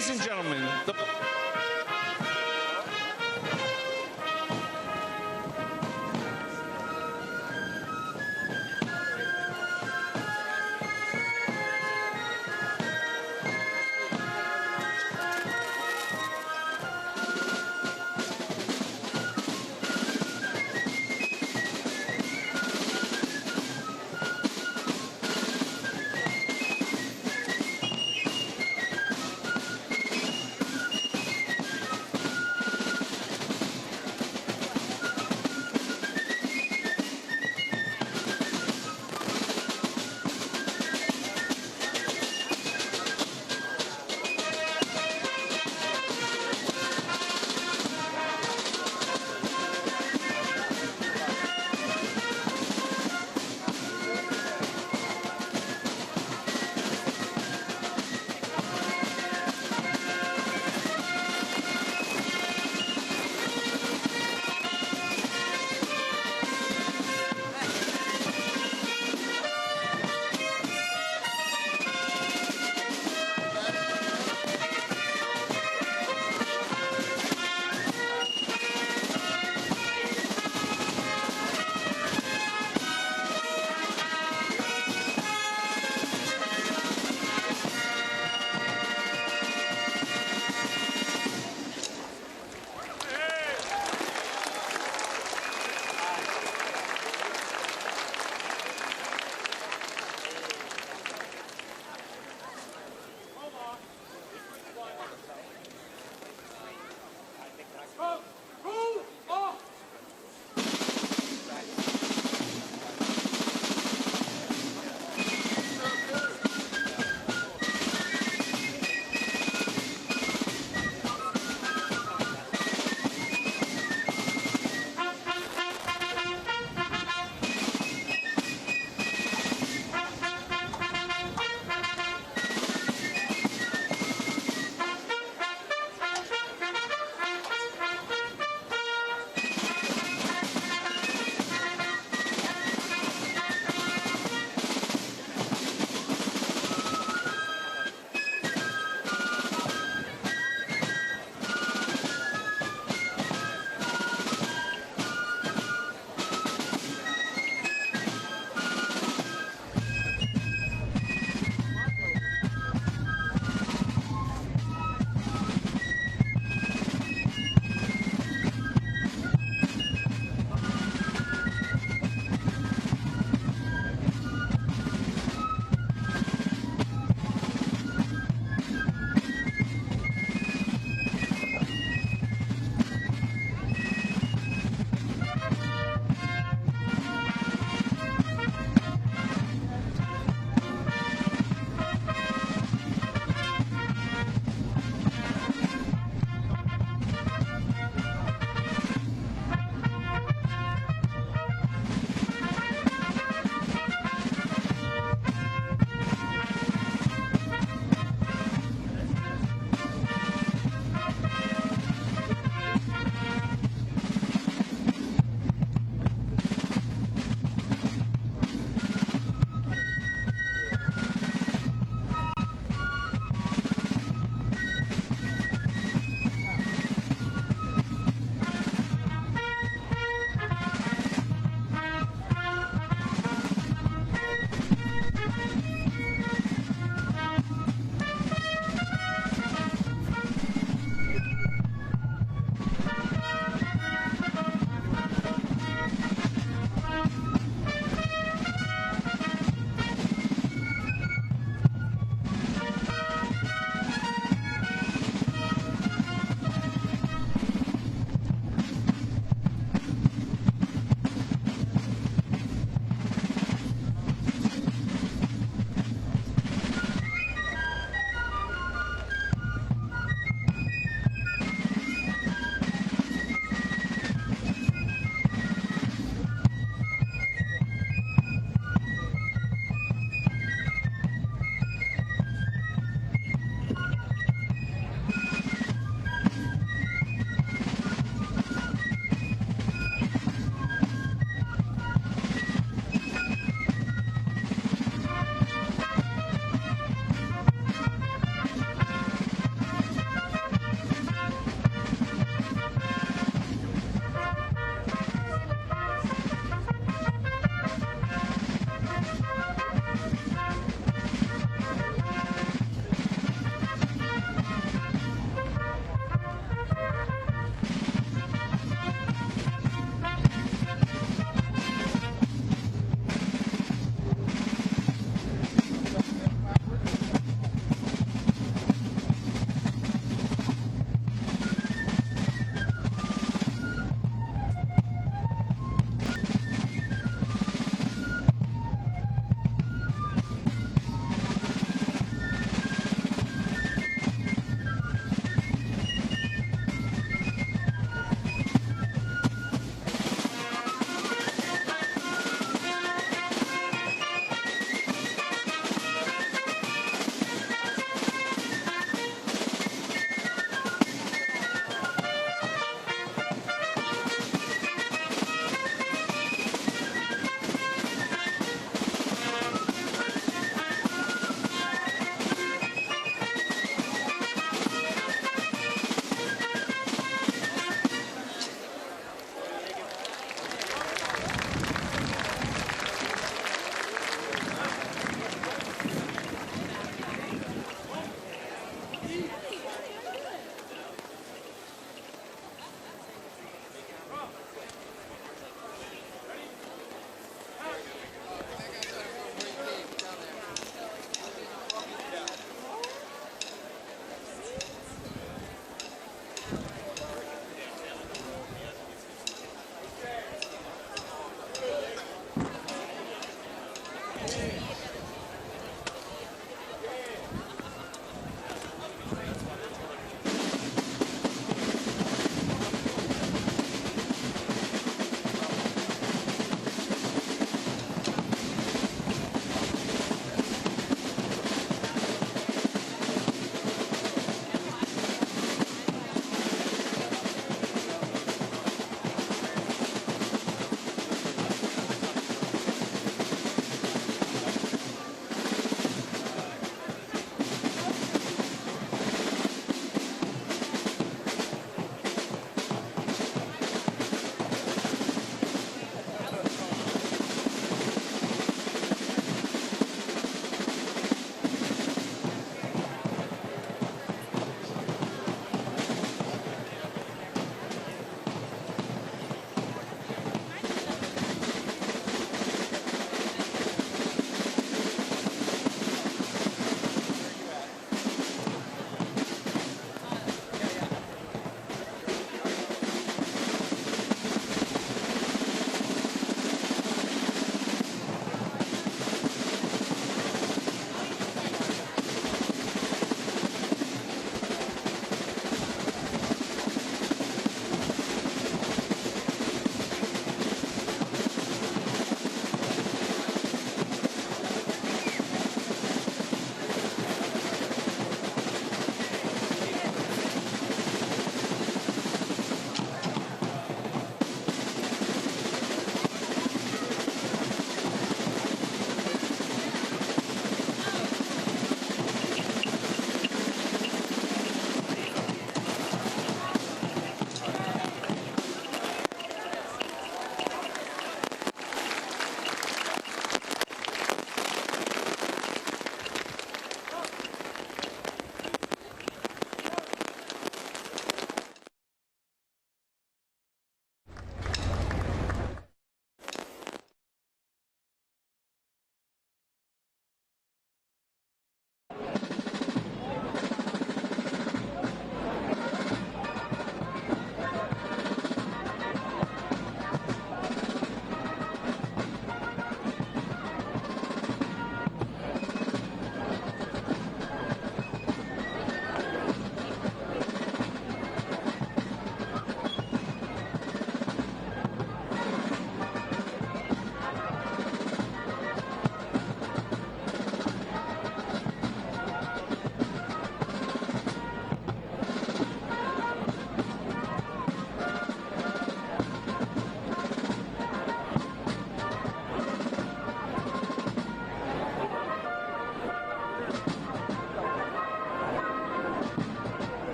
Ladies and gentlemen,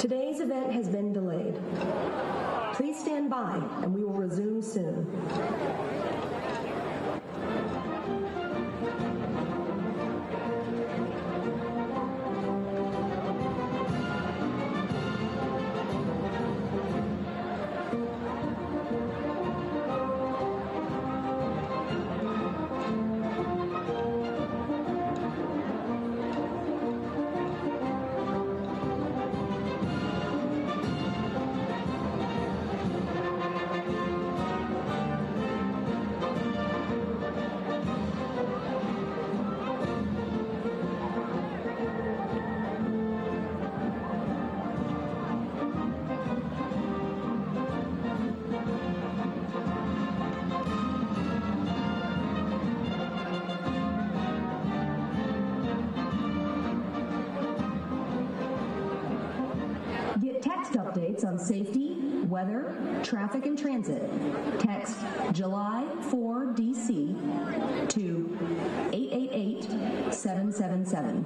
Today's event has been delayed. Please stand by and we will resume soon. Updates on safety, weather, traffic, and transit. Text July 4 DC to 888-777.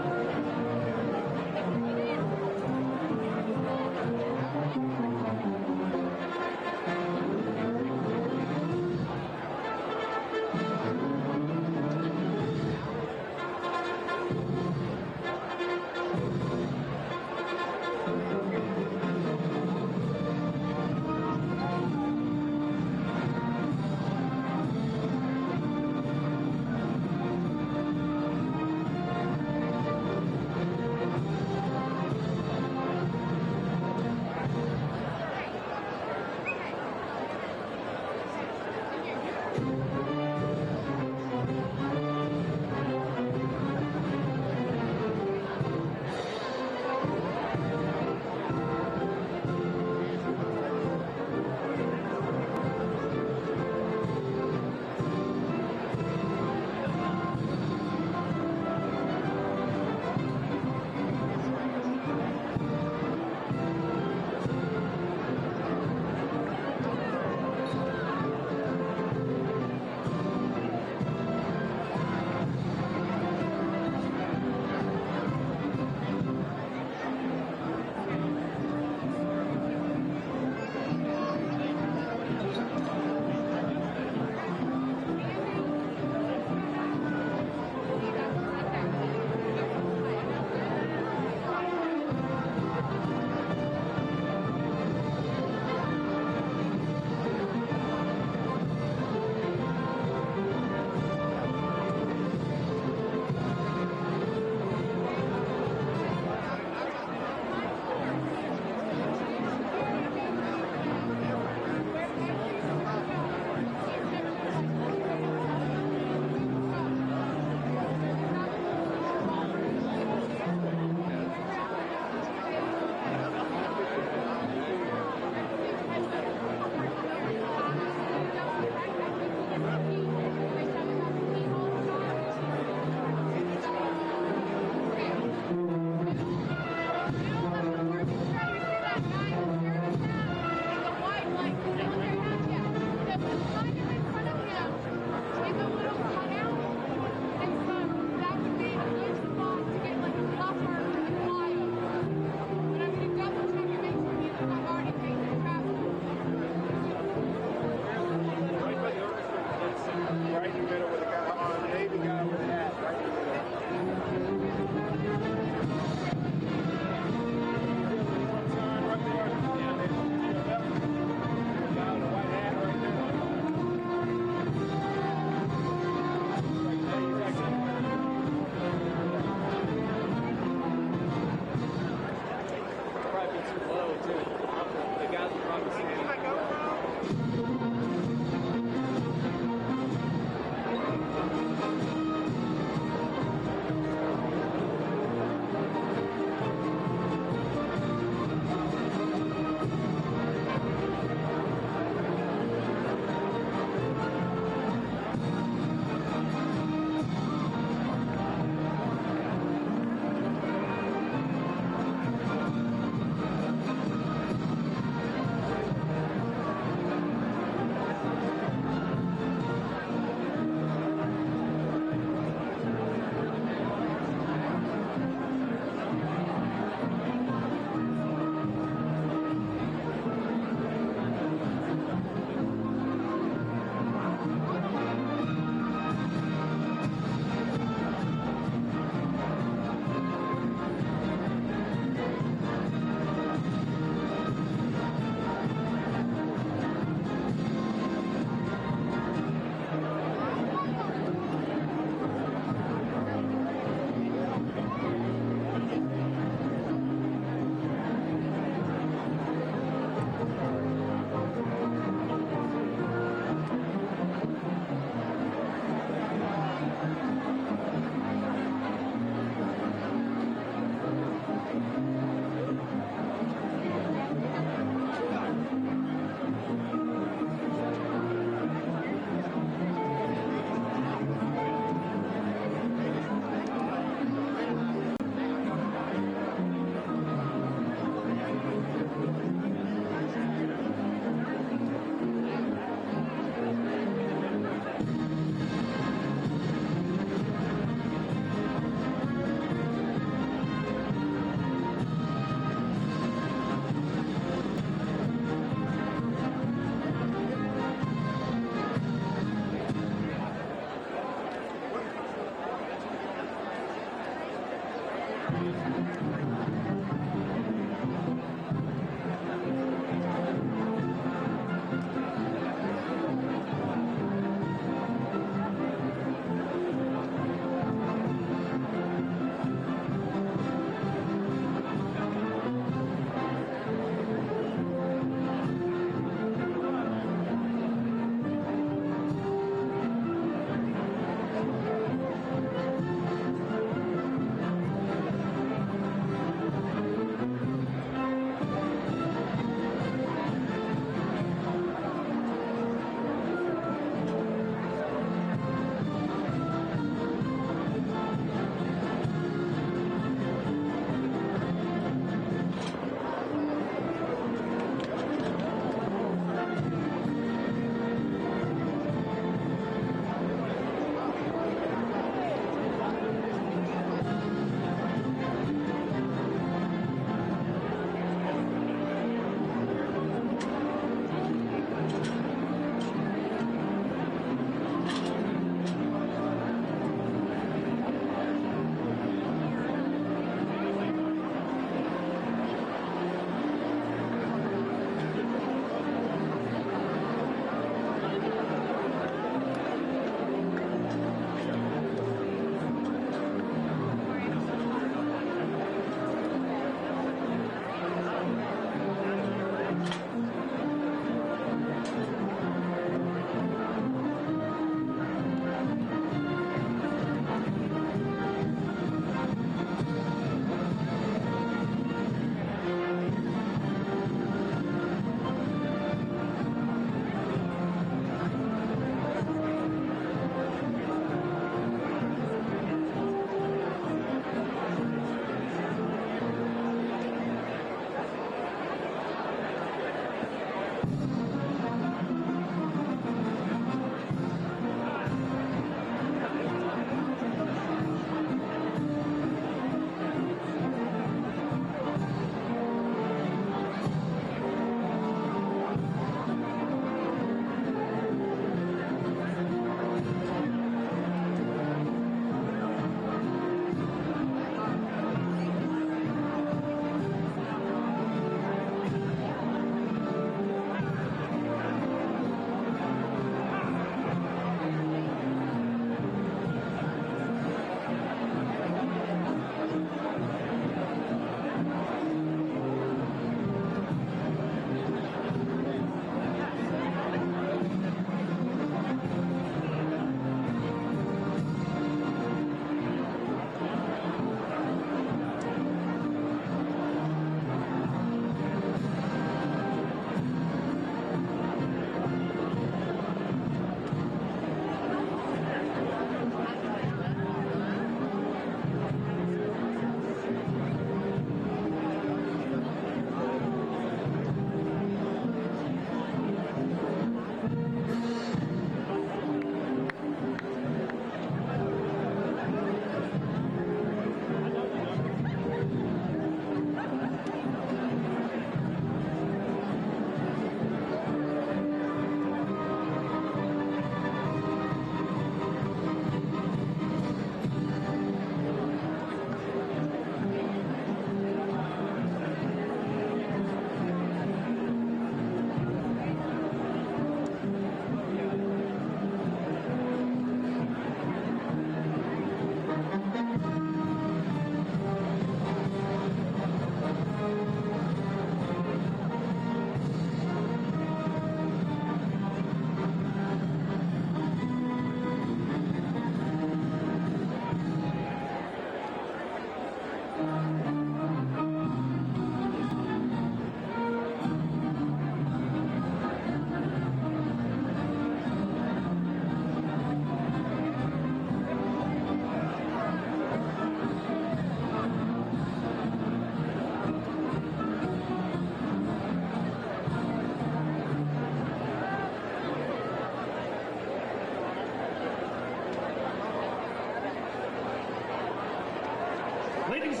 Ladies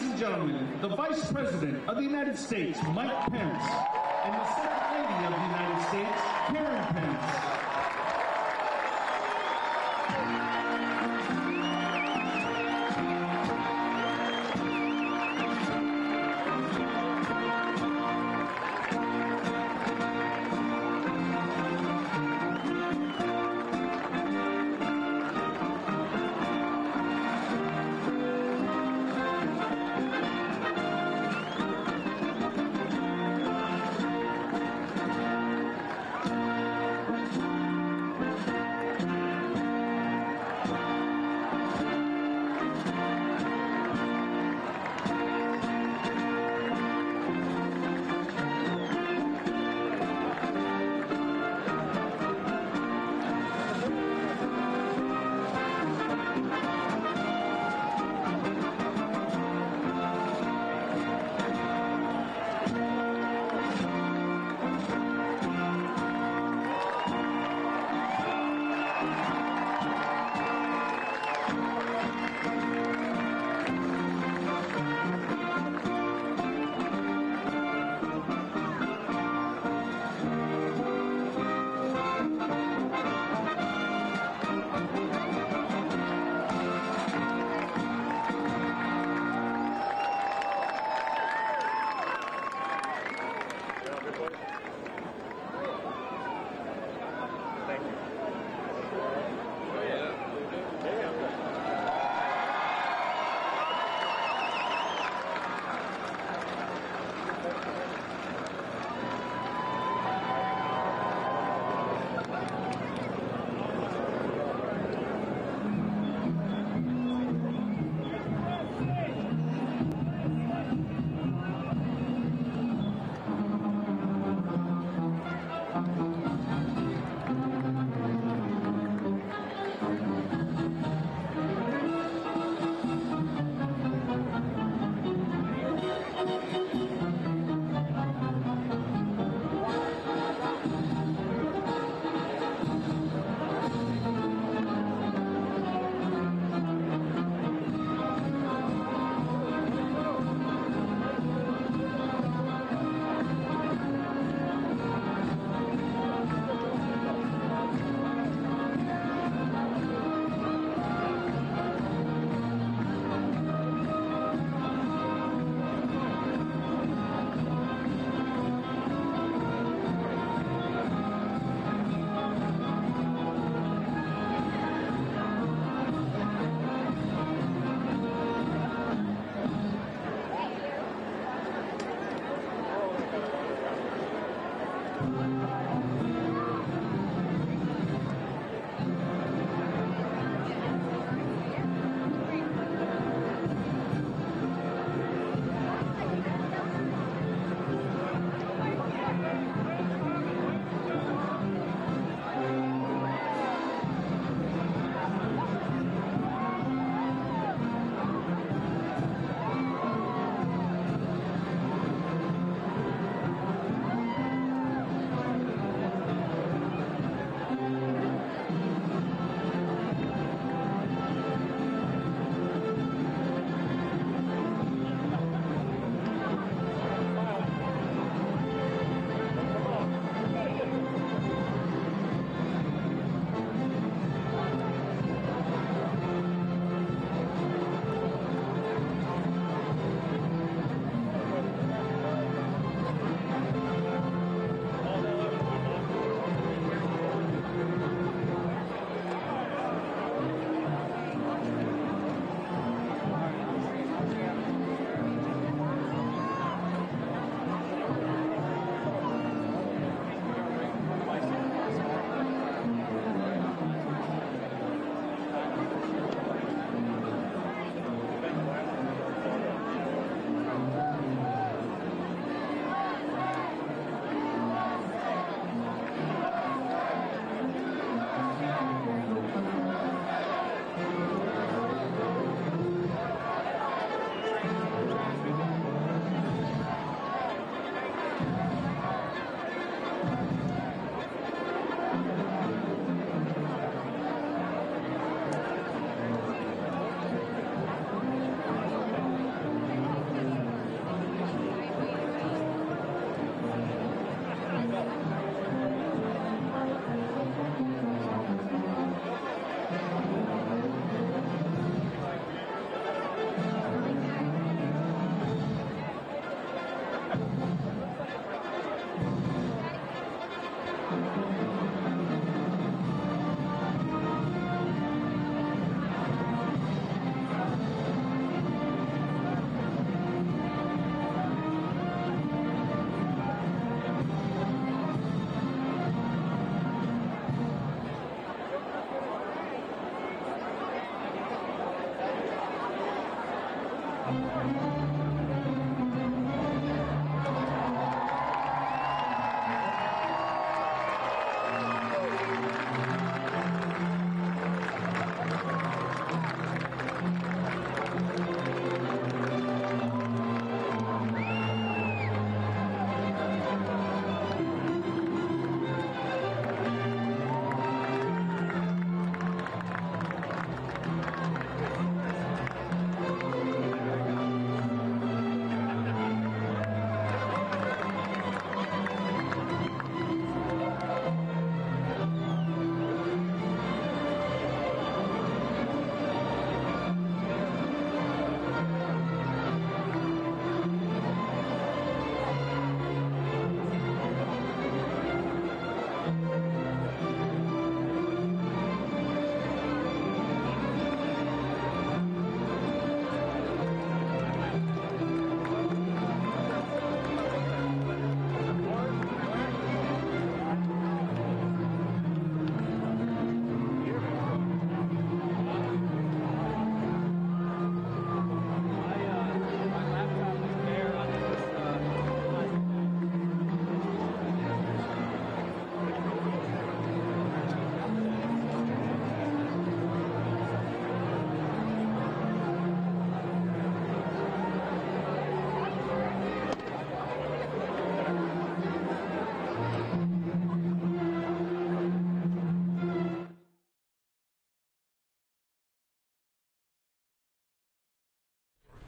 and gentlemen, the Vice President of the United States, Mike Pence, and the Second Lady of the United States, Karen Pence.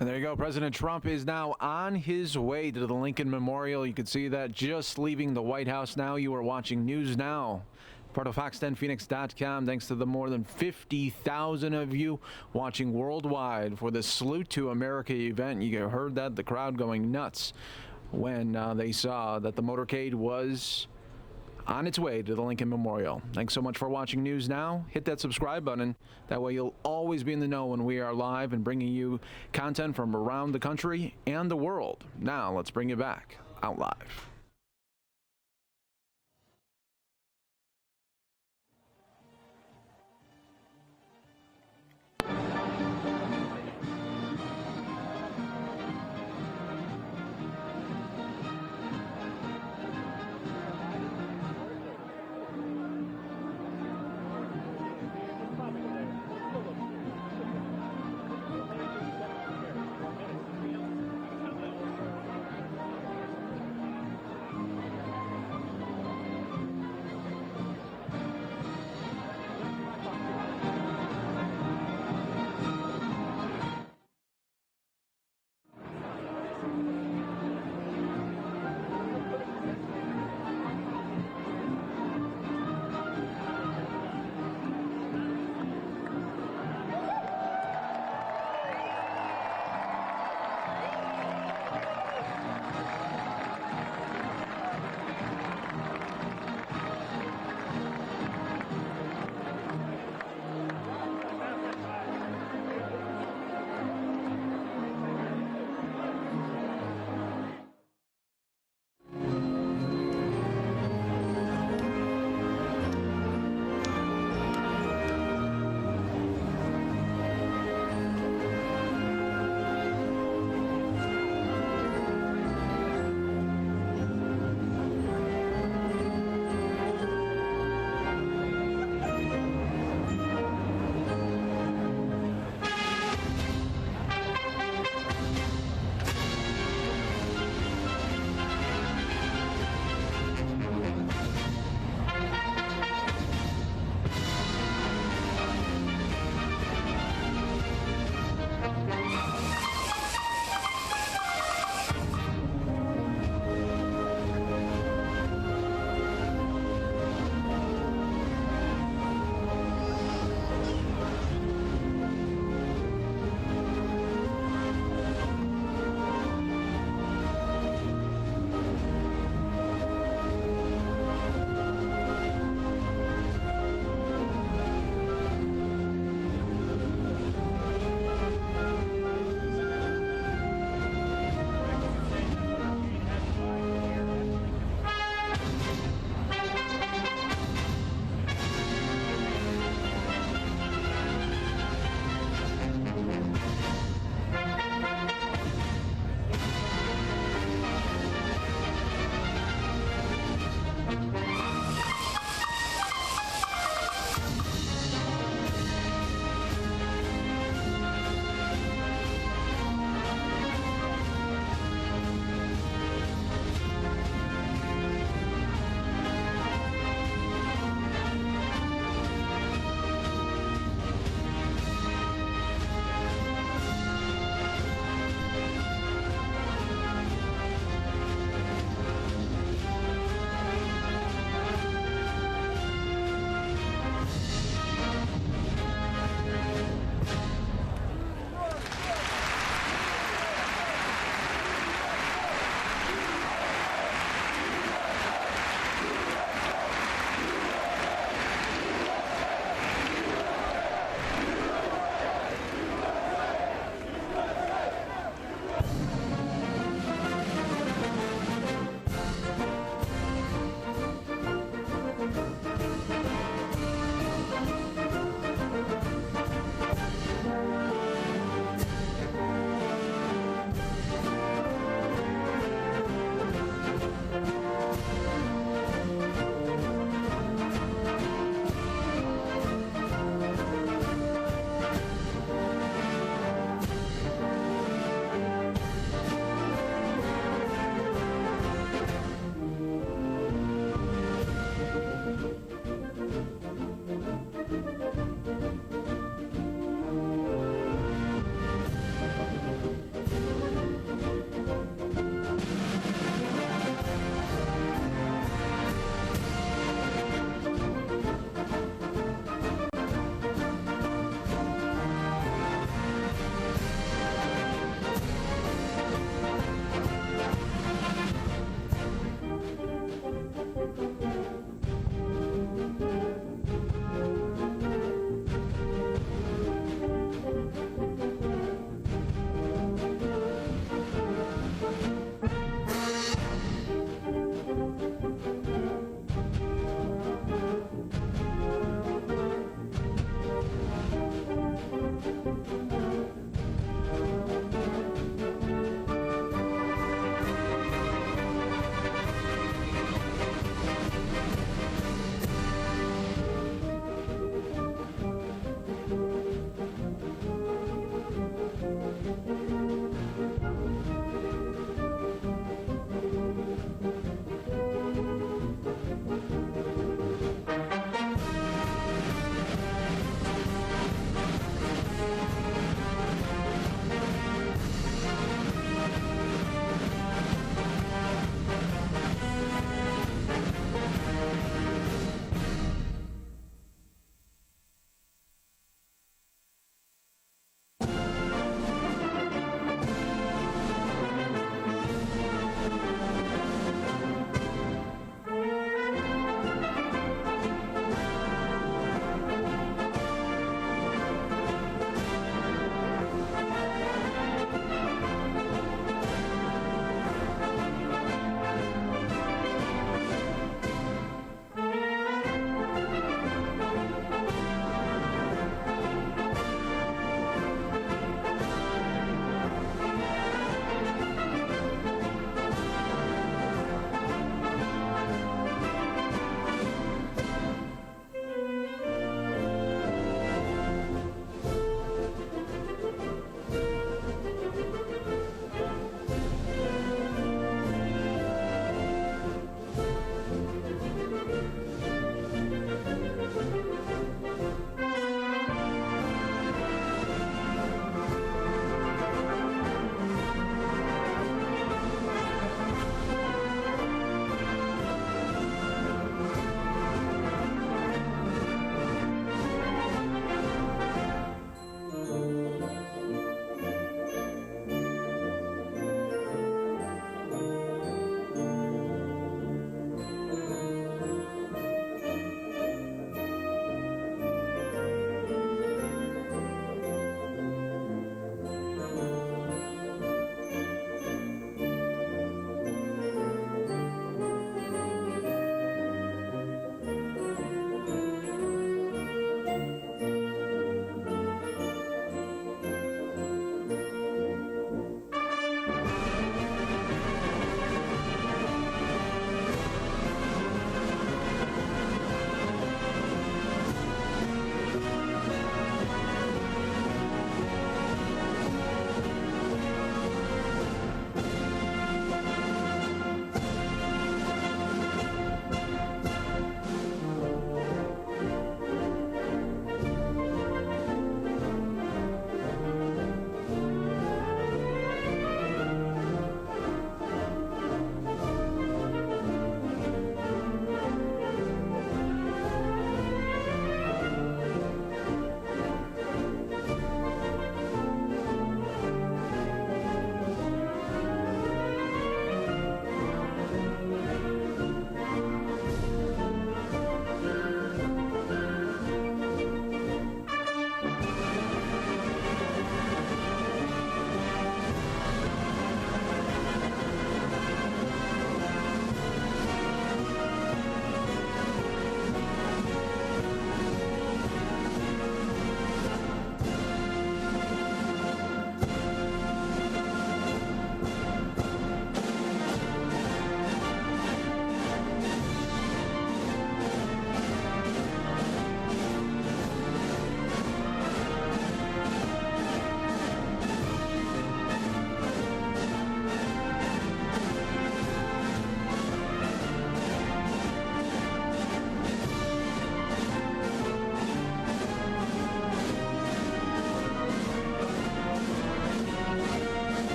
And there you go. President Trump is now on his way to the Lincoln Memorial. You can see that just leaving the White House now. You are watching News Now, part of Fox10Phoenix.com. Thanks to the more than 50,000 of you watching worldwide for the Salute to America event. You heard that, the crowd going nuts when they saw that the motorcade was on its way to the Lincoln Memorial. Thanks so much for watching News Now. Hit that subscribe button. That way you'll always be in the know when we are live and bringing you content from around the country and the world. Now let's bring you back out live.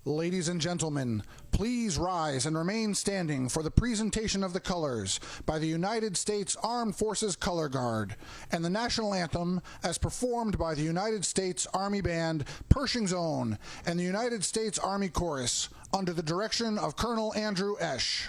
Ladies and gentlemen, please rise and remain standing for the presentation of the colors by the United States Armed Forces Color Guard and the national anthem as performed by the United States Army Band, Pershing's Own, and the United States Army Chorus under the direction of Colonel Andrew Esch.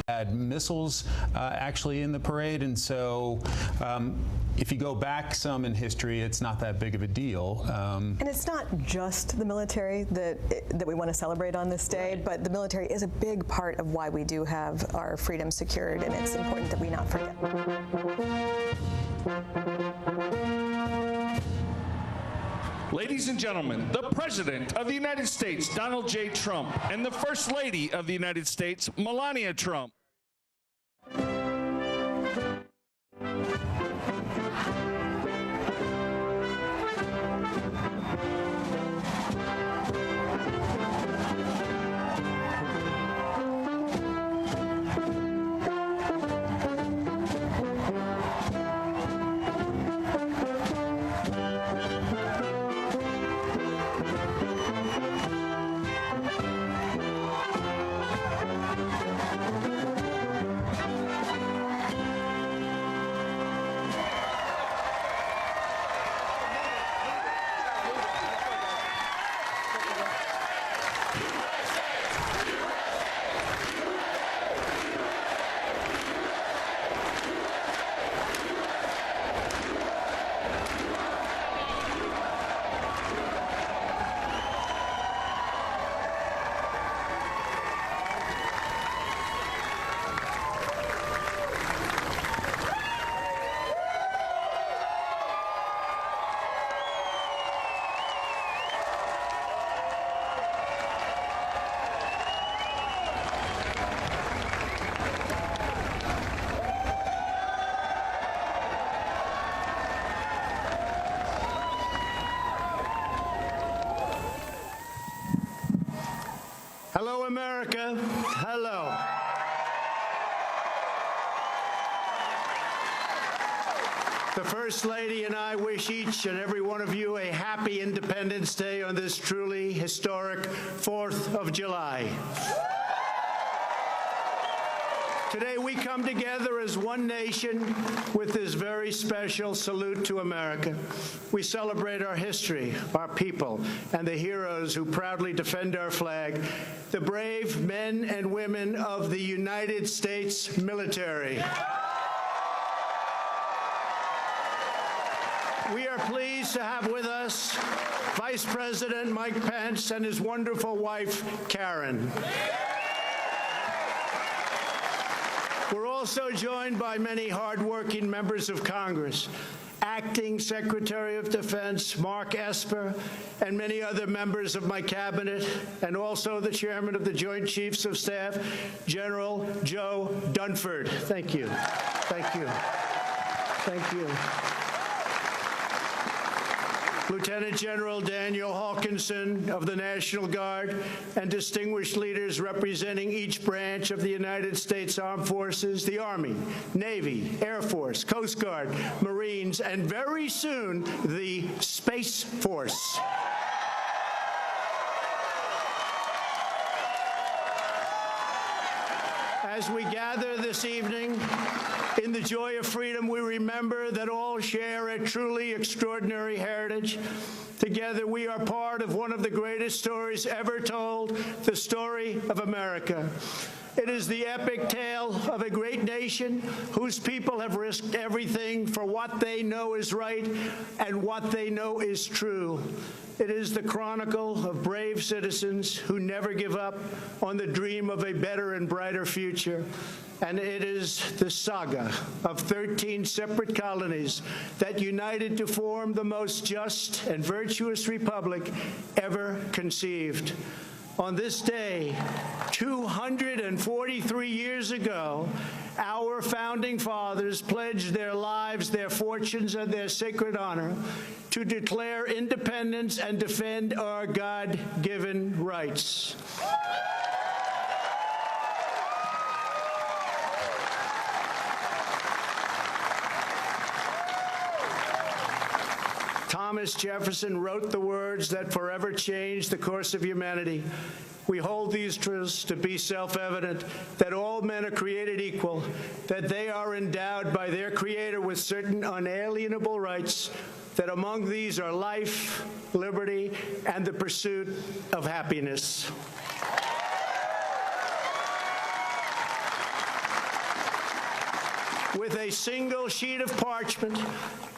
Had missiles actually in the parade, and so if you go back some in history, it's not that big of a deal. And it's not just the military that we want to celebrate on this day, but the military is a big part of why we do have our freedom secured, and it's important that we not forget. Ladies and gentlemen, the President of the United States, Donald J. Trump, and the First Lady of the United States, Melania Trump. The First Lady and I wish each and every one of you a happy Independence Day on this truly historic 4th of July. Today we come together as one nation with this very special salute to America. We celebrate our history, our people, and the heroes who proudly defend our flag, the brave men and women of the United States military. We are pleased to have with us Vice President Mike Pence and his wonderful wife, Karen. We're also joined by many hardworking members of Congress, Acting Secretary of Defense Mark Esper, and many other members of my cabinet, and also the Chairman of the Joint Chiefs of Staff, General Joe Dunford. Thank you. Thank you. Thank you. Lieutenant General Daniel Hawkinson of the National Guard, and distinguished leaders representing each branch of the United States Armed Forces, the Army, Navy, Air Force, Coast Guard, Marines, and very soon, the Space Force. As we gather this evening, in the joy of freedom, we remember that all share a truly extraordinary heritage. Together, we are part of one of the greatest stories ever told, the story of America. It is the epic tale of a great nation whose people have risked everything for what they know is right and what they know is true. It is the chronicle of brave citizens who never give up on the dream of a better and brighter future. And it is the saga of 13 separate colonies that united to form the most just and virtuous republic ever conceived. On this day, 243 years ago, our founding fathers pledged their lives, their fortunes, and their sacred honor to declare independence and defend our God-given rights. Thomas Jefferson wrote the words that forever changed the course of humanity. We hold these truths to be self-evident, that all men are created equal, that they are endowed by their Creator with certain unalienable rights, that among these are life, liberty, and the pursuit of happiness. With a single sheet of parchment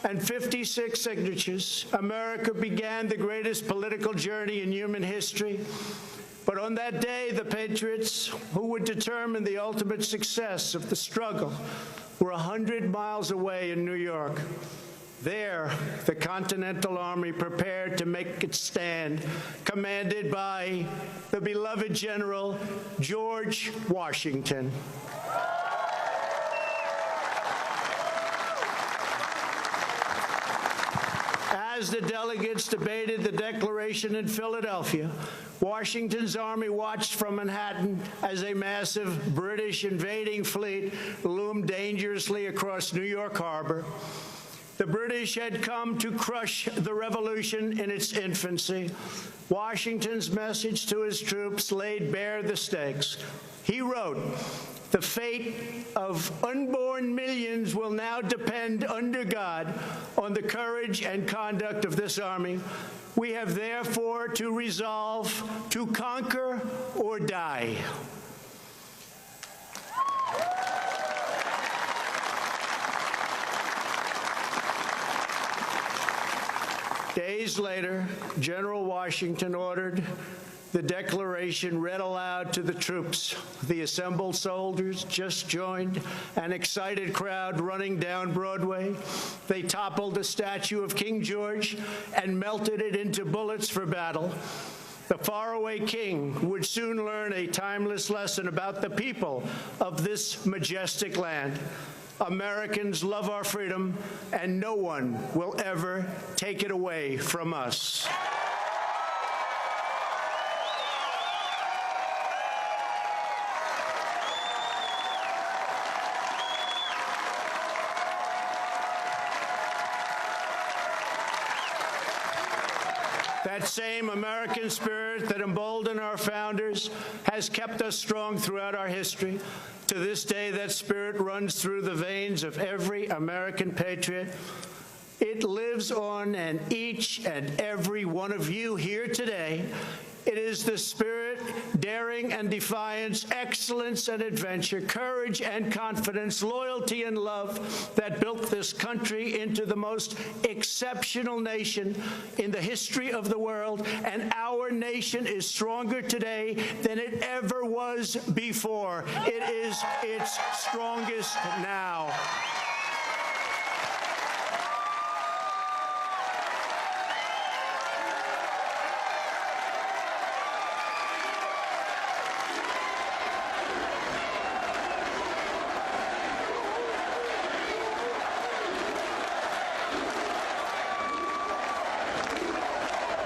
and 56 signatures, America began the greatest political journey in human history. But on that day, the patriots who would determine the ultimate success of the struggle were 100 miles away in New York. There, the Continental Army prepared to make its stand, commanded by the beloved General George Washington. As the delegates debated the Declaration in Philadelphia, Washington's army watched from Manhattan as a massive British invading fleet loomed dangerously across New York Harbor. The British had come to crush the revolution in its infancy. Washington's message to his troops laid bare the stakes. He wrote, "The fate of unborn millions will now depend under God on the courage and conduct of this army. We have therefore to resolve to conquer or die." Days later, General Washington ordered the Declaration read aloud to the troops. The assembled soldiers just joined an excited crowd running down Broadway. They toppled the statue of King George and melted it into bullets for battle. The faraway king would soon learn a timeless lesson about the people of this majestic land. Americans love our freedom, and no one will ever take it away from us. That same American spirit that emboldened our founders has kept us strong throughout our history. To this day, that spirit runs through the veins of every American patriot. It lives on in each and every one of you here today. It is the spirit, daring and defiance, excellence and adventure, courage and confidence, loyalty and love that built this country into the most exceptional nation in the history of the world. And our nation is stronger today than it ever was before. It is its strongest now.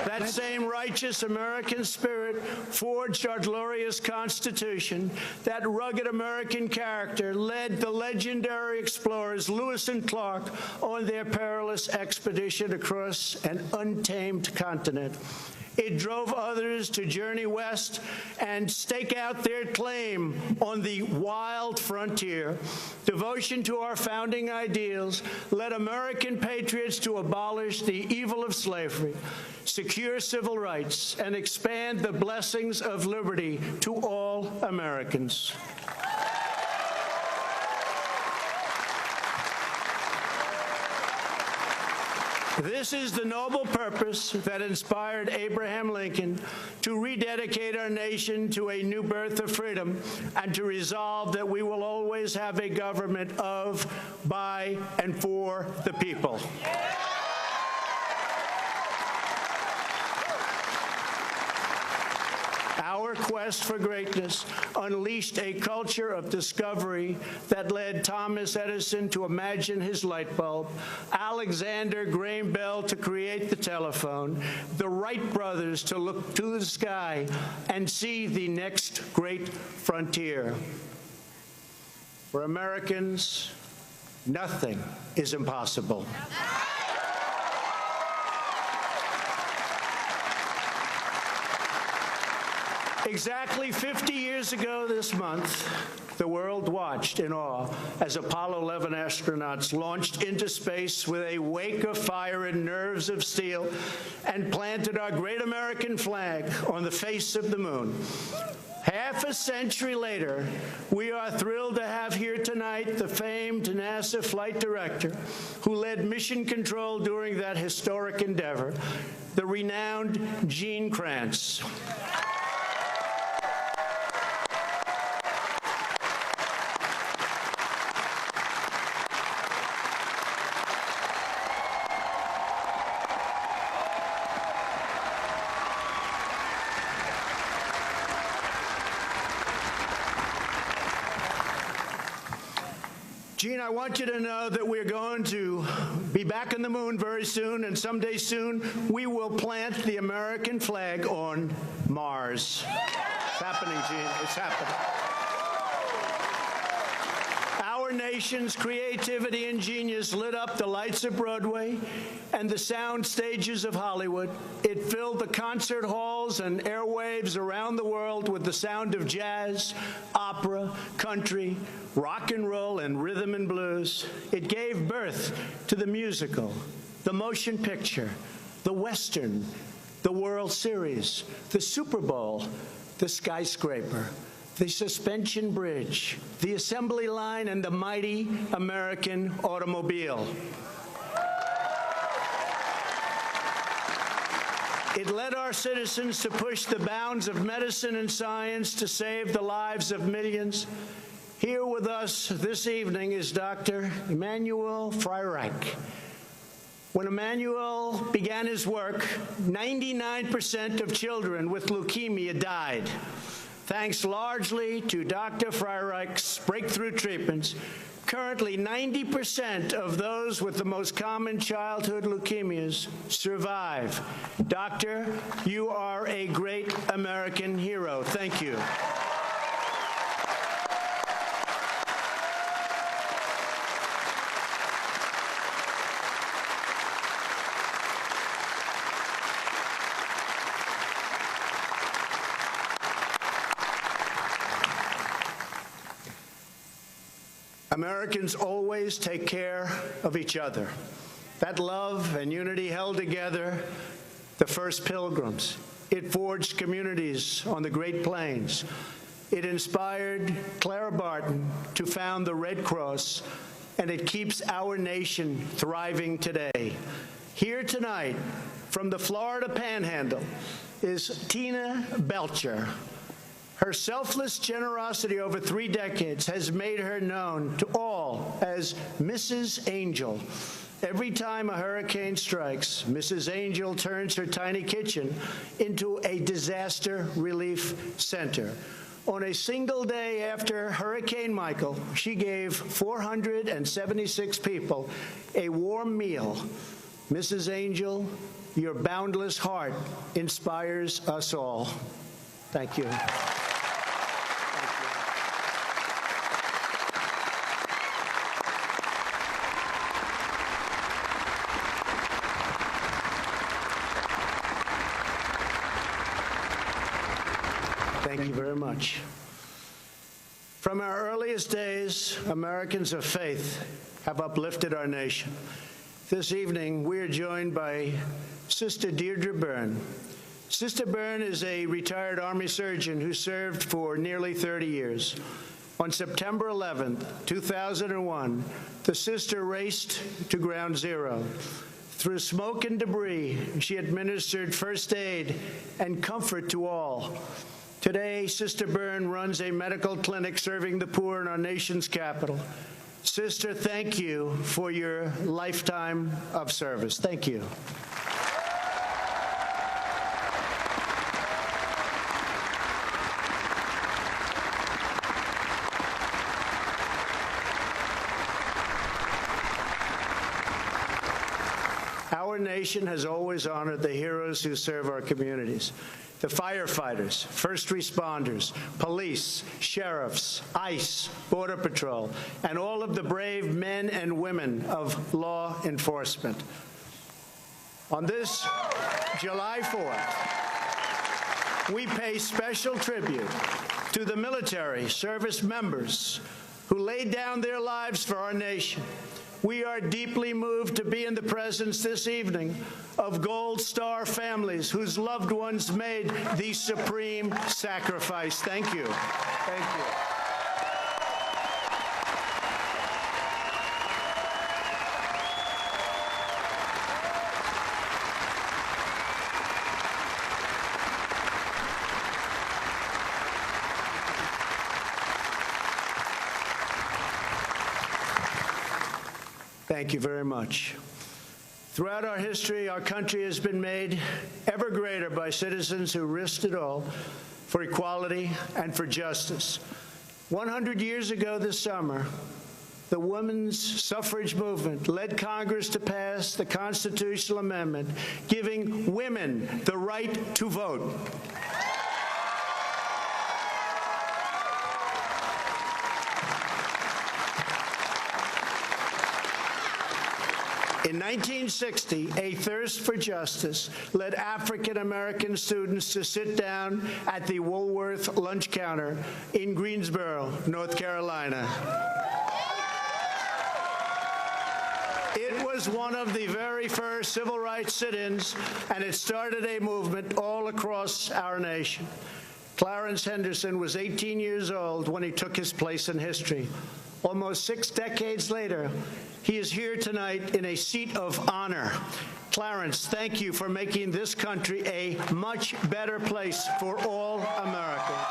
That same righteous American spirit forged our glorious Constitution. That rugged American character led the legendary explorers Lewis and Clark on their perilous expedition across an untamed continent. It drove others to journey west and stake out their claim on the wild frontier. Devotion to our founding ideals led American patriots to abolish the evil of slavery, secure civil rights, and expand the blessings of liberty to all Americans. This is the noble purpose that inspired Abraham Lincoln to rededicate our nation to a new birth of freedom and to resolve that we will always have a government of, by, and for the people. Our quest for greatness unleashed a culture of discovery that led Thomas Edison to imagine his light bulb, Alexander Graham Bell to create the telephone, the Wright brothers to look to the sky and see the next great frontier. For Americans, nothing is impossible. Exactly 50 years ago this month, the world watched in awe as Apollo 11 astronauts launched into space with a wake of fire and nerves of steel and planted our great American flag on the face of the moon. Half a century later, we are thrilled to have here tonight the famed NASA flight director who led mission control during that historic endeavor, the renowned Gene Kranz. Gene, I want you to know that we're going to be back on the moon very soon, and someday soon we will plant the American flag on Mars. It's happening, Gene. It's happening. Our nation's creativity and genius lit up the lights of Broadway and the sound stages of Hollywood. It filled the concert halls and airwaves around the world with the sound of jazz, opera, country, rock and roll, and rhythm and blues. It gave birth to the musical, the motion picture, the Western, the World Series, the Super Bowl, the skyscraper, the suspension bridge, the assembly line, and the mighty American automobile. It led our citizens to push the bounds of medicine and science to save the lives of millions. Here with us this evening is Dr. Emanuel Freireich. When Emanuel began his work, 99% of children with leukemia died. Thanks largely to Dr. Freireich's breakthrough treatments, currently 90% of those with the most common childhood leukemias survive. Doctor, you are a great American hero. Thank you. Americans always take care of each other. That love and unity held together the first Pilgrims. It forged communities on the Great Plains. It inspired Clara Barton to found the Red Cross, and it keeps our nation thriving today. Here tonight, from the Florida Panhandle, is Tina Belcher. Her selfless generosity over 3 decades has made her known to all as Mrs. Angel. Every time a hurricane strikes, Mrs. Angel turns her tiny kitchen into a disaster relief center. On a single day after Hurricane Michael, she gave 476 people a warm meal. Mrs. Angel, your boundless heart inspires us all. Thank you. Thank you very much. From our earliest days, Americans of faith have uplifted our nation. This evening, we are joined by Sister Deirdre Byrne. Sister Byrne is a retired Army surgeon who served for nearly 30 years. On September 11, 2001, the sister raced to Ground Zero. Through smoke and debris, she administered first aid and comfort to all. Today, Sister Byrne runs a medical clinic serving the poor in our nation's capital. Sister, thank you for your lifetime of service. Thank you. Our nation has always honored the heroes who serve our communities. The firefighters, first responders, police, sheriffs, ICE, Border Patrol, and all of the brave men and women of law enforcement. On this July 4th, we pay special tribute to the military service members who laid down their lives for our nation. We are deeply moved to be in the presence this evening of Gold Star families whose loved ones made the supreme sacrifice. Thank you. Thank you. Thank you very much. Throughout our history, our country has been made ever greater by citizens who risked it all for equality and for justice. 100 years ago this summer, the women's suffrage movement led Congress to pass the constitutional amendment giving women the right to vote. In 1960, a thirst for justice led African-American students to sit down at the Woolworth lunch counter in Greensboro, North Carolina. It was one of the very first civil rights sit-ins, and it started a movement all across our nation. Clarence Henderson was 18 years old when he took his place in history. Almost 6 decades later, he is here tonight in a seat of honor. Clarence, thank you for making this country a much better place for all Americans.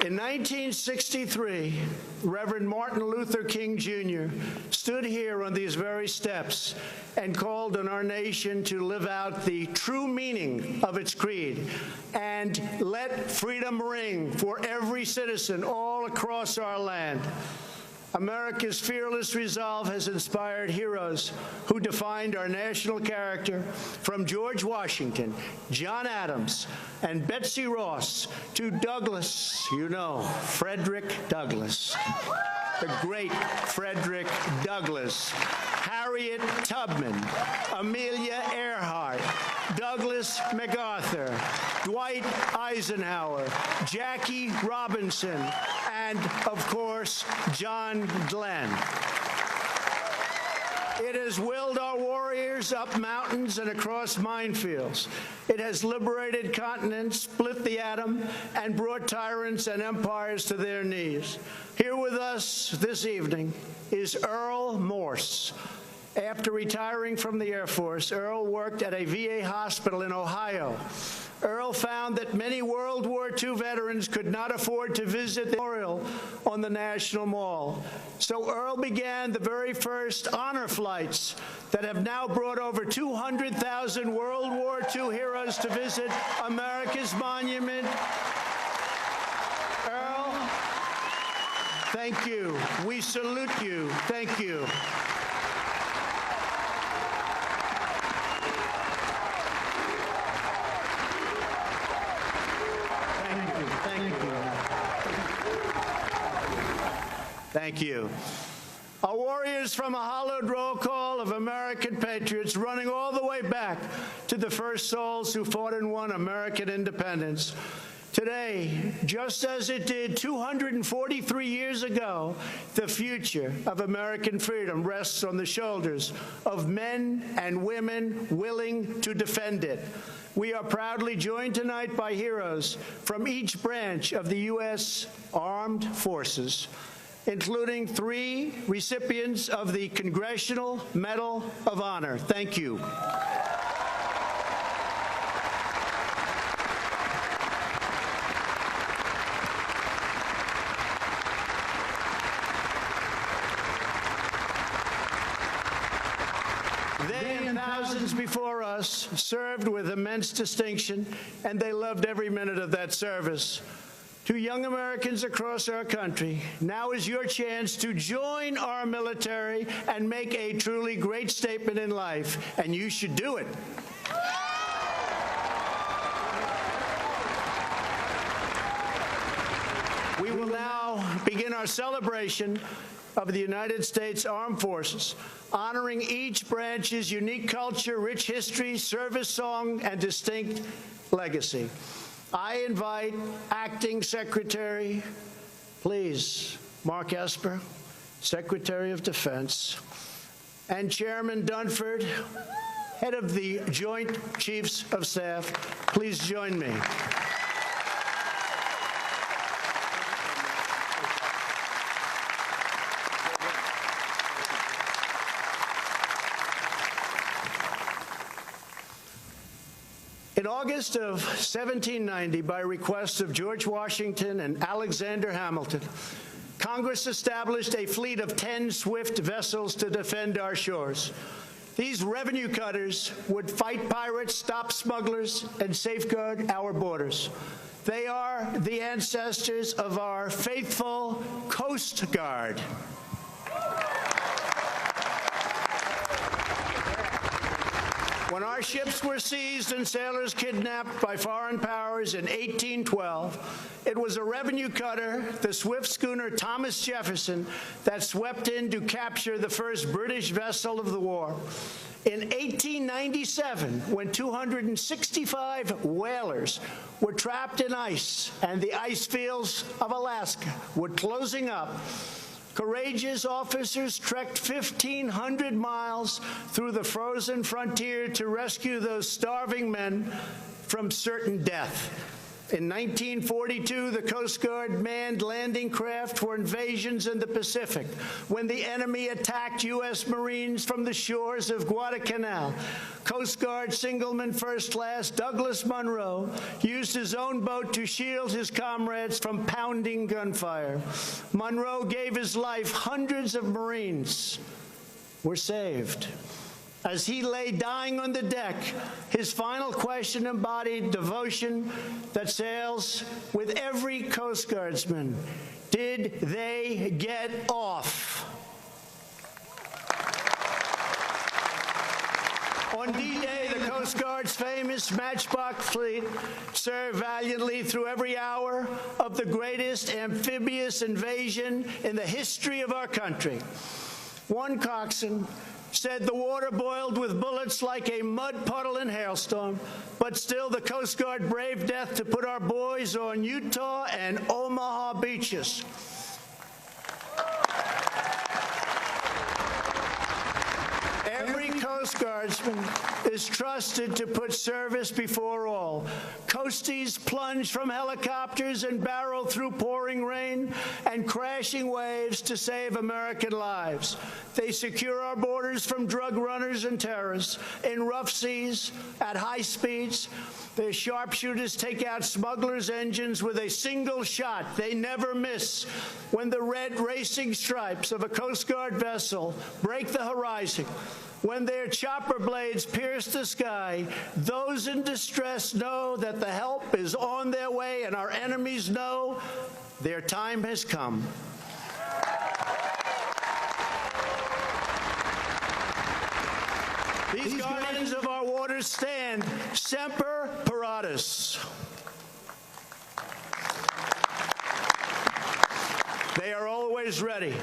In 1963, Reverend Martin Luther King Jr. stood here on these very steps and called on our nation to live out the true meaning of its creed and let freedom ring for every citizen all across our land. America's fearless resolve has inspired heroes who defined our national character, from George Washington, John Adams, and Betsy Ross to Douglas, Frederick Douglass. the great Frederick Douglass, Harriet Tubman, Amelia Earhart, Douglas MacArthur, Dwight Eisenhower, Jackie Robinson, and, of course, John Glenn. It has willed our warriors up mountains and across minefields. It has liberated continents, split the atom, and brought tyrants and empires to their knees. Here with us this evening is Earl Morse. After retiring from the Air Force, Earl worked at a VA hospital in Ohio. Earl found that many World War II veterans could not afford to visit the memorial on the National Mall. So Earl began the very first honor flights that have now brought over 200,000 World War II heroes to visit America's monument. Earl, thank you. We salute you. Thank you. Thank you. Our warriors from a hallowed roll call of American patriots running all the way back to the first souls who fought and won American independence. Today, just as it did 243 years ago, the future of American freedom rests on the shoulders of men and women willing to defend it. We are proudly joined tonight by heroes from each branch of the U.S. Armed Forces, including 3 recipients of the Congressional Medal of Honor. Thank you. They and thousands before us served with immense distinction, and they loved every minute of that service. To young Americans across our country, now is your chance to join our military and make a truly great statement in life, and you should do it. We will now begin our celebration of the United States Armed Forces, honoring each branch's unique culture, rich history, service song, and distinct legacy. I invite Acting Secretary, please, Mark Esper, Secretary of Defense, and Chairman Dunford, head of the Joint Chiefs of Staff, please join me. In August of 1790, by request of George Washington and Alexander Hamilton, Congress established a fleet of 10 swift vessels to defend our shores. These revenue cutters would fight pirates, stop smugglers, and safeguard our borders. They are the ancestors of our faithful Coast Guard. When our ships were seized and sailors kidnapped by foreign powers in 1812, it was a revenue cutter, the swift schooner Thomas Jefferson, that swept in to capture the first British vessel of the war. In 1897, when 265 whalers were trapped in ice and the ice fields of Alaska were closing up, courageous officers trekked 1,500 miles through the frozen frontier to rescue those starving men from certain death. In 1942, the Coast Guard manned landing craft for invasions in the Pacific. When the enemy attacked U.S. Marines from the shores of Guadalcanal, Coast Guard Signalman First Class Douglas Munro used his own boat to shield his comrades from pounding gunfire. Munro gave his life. Hundreds of Marines were saved. As he lay dying on the deck, his final question embodied devotion that sails with every Coast Guardsman. Did they get off? On On D-Day, the Coast Guard's famous Matchbox fleet served valiantly through every hour of the greatest amphibious invasion in the history of our country. One coxswain said the water boiled with bullets like a mud puddle in hailstorm, but still the Coast Guard braved death to put our boys on Utah and Omaha beaches. Every Coast Guardsman is trusted to put service before all. Coasties plunge from helicopters and barrel through pouring rain and crashing waves to save American lives. They secure our borders from drug runners and terrorists in rough seas, at high speeds. Their sharpshooters take out smugglers' engines with a single shot. They never miss. When the red racing stripes of a Coast Guard vessel break the horizon, when their chopper blades pierce the sky, those in distress know that the help is on their way, and our enemies know their time has come. These guardians of our waters stand semper paratus. They are always ready.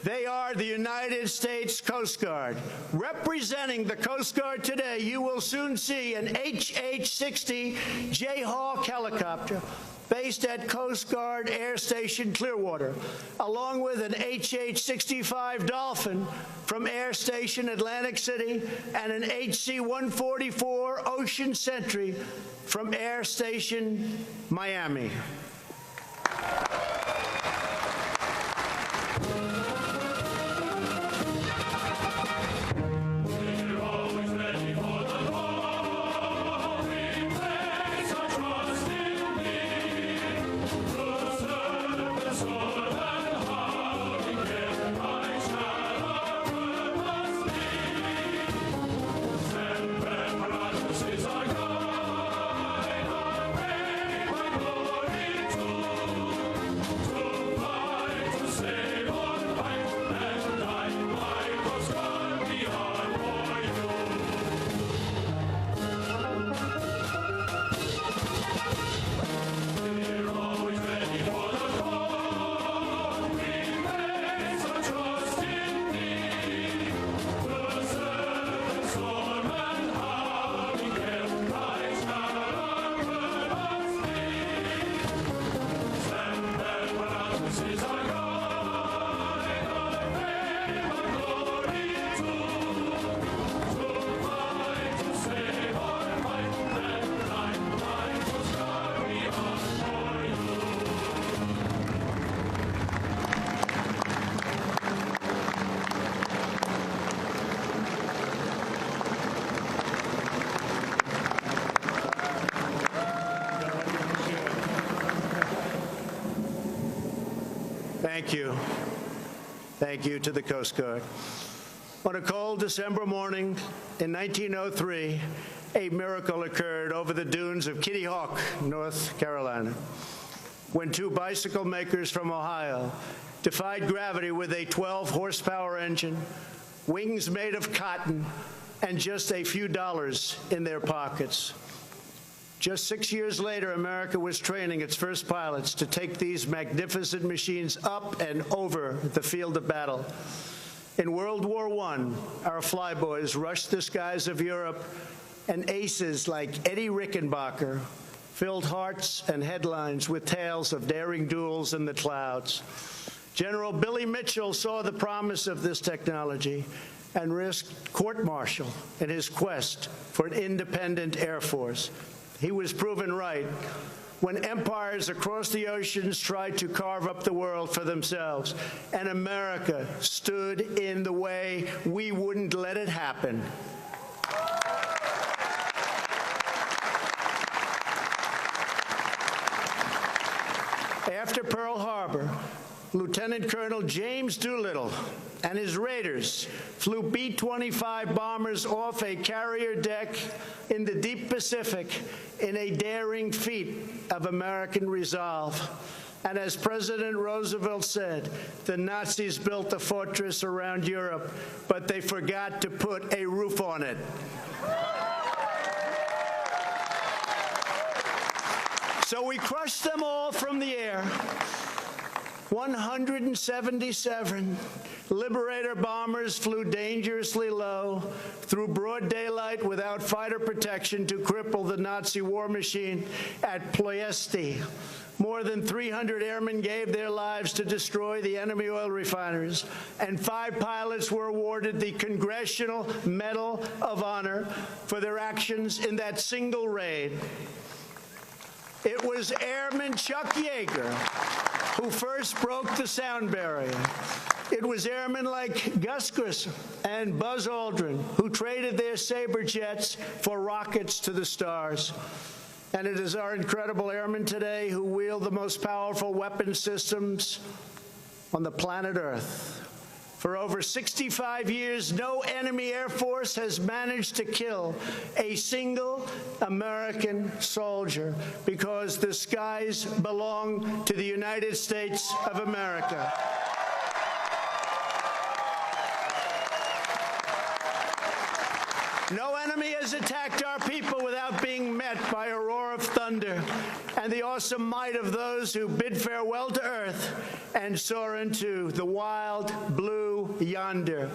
They are the United States Coast Guard. Representing the Coast Guard today, you will soon see an HH-60 Jayhawk helicopter based at Coast Guard Air Station Clearwater, along with an HH-65 Dolphin from Air Station Atlantic City and an HC-144 Ocean Sentry from Air Station Miami. Thank you. Thank you to the Coast Guard. On a cold December morning in 1903, a miracle occurred over the dunes of Kitty Hawk, North Carolina, when two bicycle makers from Ohio defied gravity with a 12-horsepower engine, wings made of cotton, and just a few dollars in their pockets. Just 6 years later, America was training its first pilots to take these magnificent machines up and over the field of battle. In World War I, our flyboys rushed the skies of Europe, and aces like Eddie Rickenbacker filled hearts and headlines with tales of daring duels in the clouds. General Billy Mitchell saw the promise of this technology and risked court-martial in his quest for an independent Air Force. He was proven right when empires across the oceans tried to carve up the world for themselves, and America stood in the way. We wouldn't let it happen. After Pearl Harbor, Lieutenant Colonel James Doolittle and his raiders flew B-25 bombers off a carrier deck in the deep Pacific in a daring feat of American resolve. And as President Roosevelt said, the Nazis built a fortress around Europe, but they forgot to put a roof on it. So we crushed them all from the air. 177 Liberator bombers flew dangerously low through broad daylight without fighter protection to cripple the Nazi war machine at Ploiesti. More than 300 airmen gave their lives to destroy the enemy oil refineries, and 5 pilots were awarded the Congressional Medal of Honor for their actions in that single raid. It was Airman Chuck Yeager who first broke the sound barrier. It was airmen like Gus Grissom and Buzz Aldrin who traded their Sabre jets for rockets to the stars. And it is our incredible airmen today who wield the most powerful weapon systems on the planet Earth. For over 65 years, no enemy air force has managed to kill a single American soldier because the skies belong to the United States of America. No enemy has attacked our people without being met by a roar of thunder and the awesome might of those who bid farewell to earth and soar into the wild blue yonder.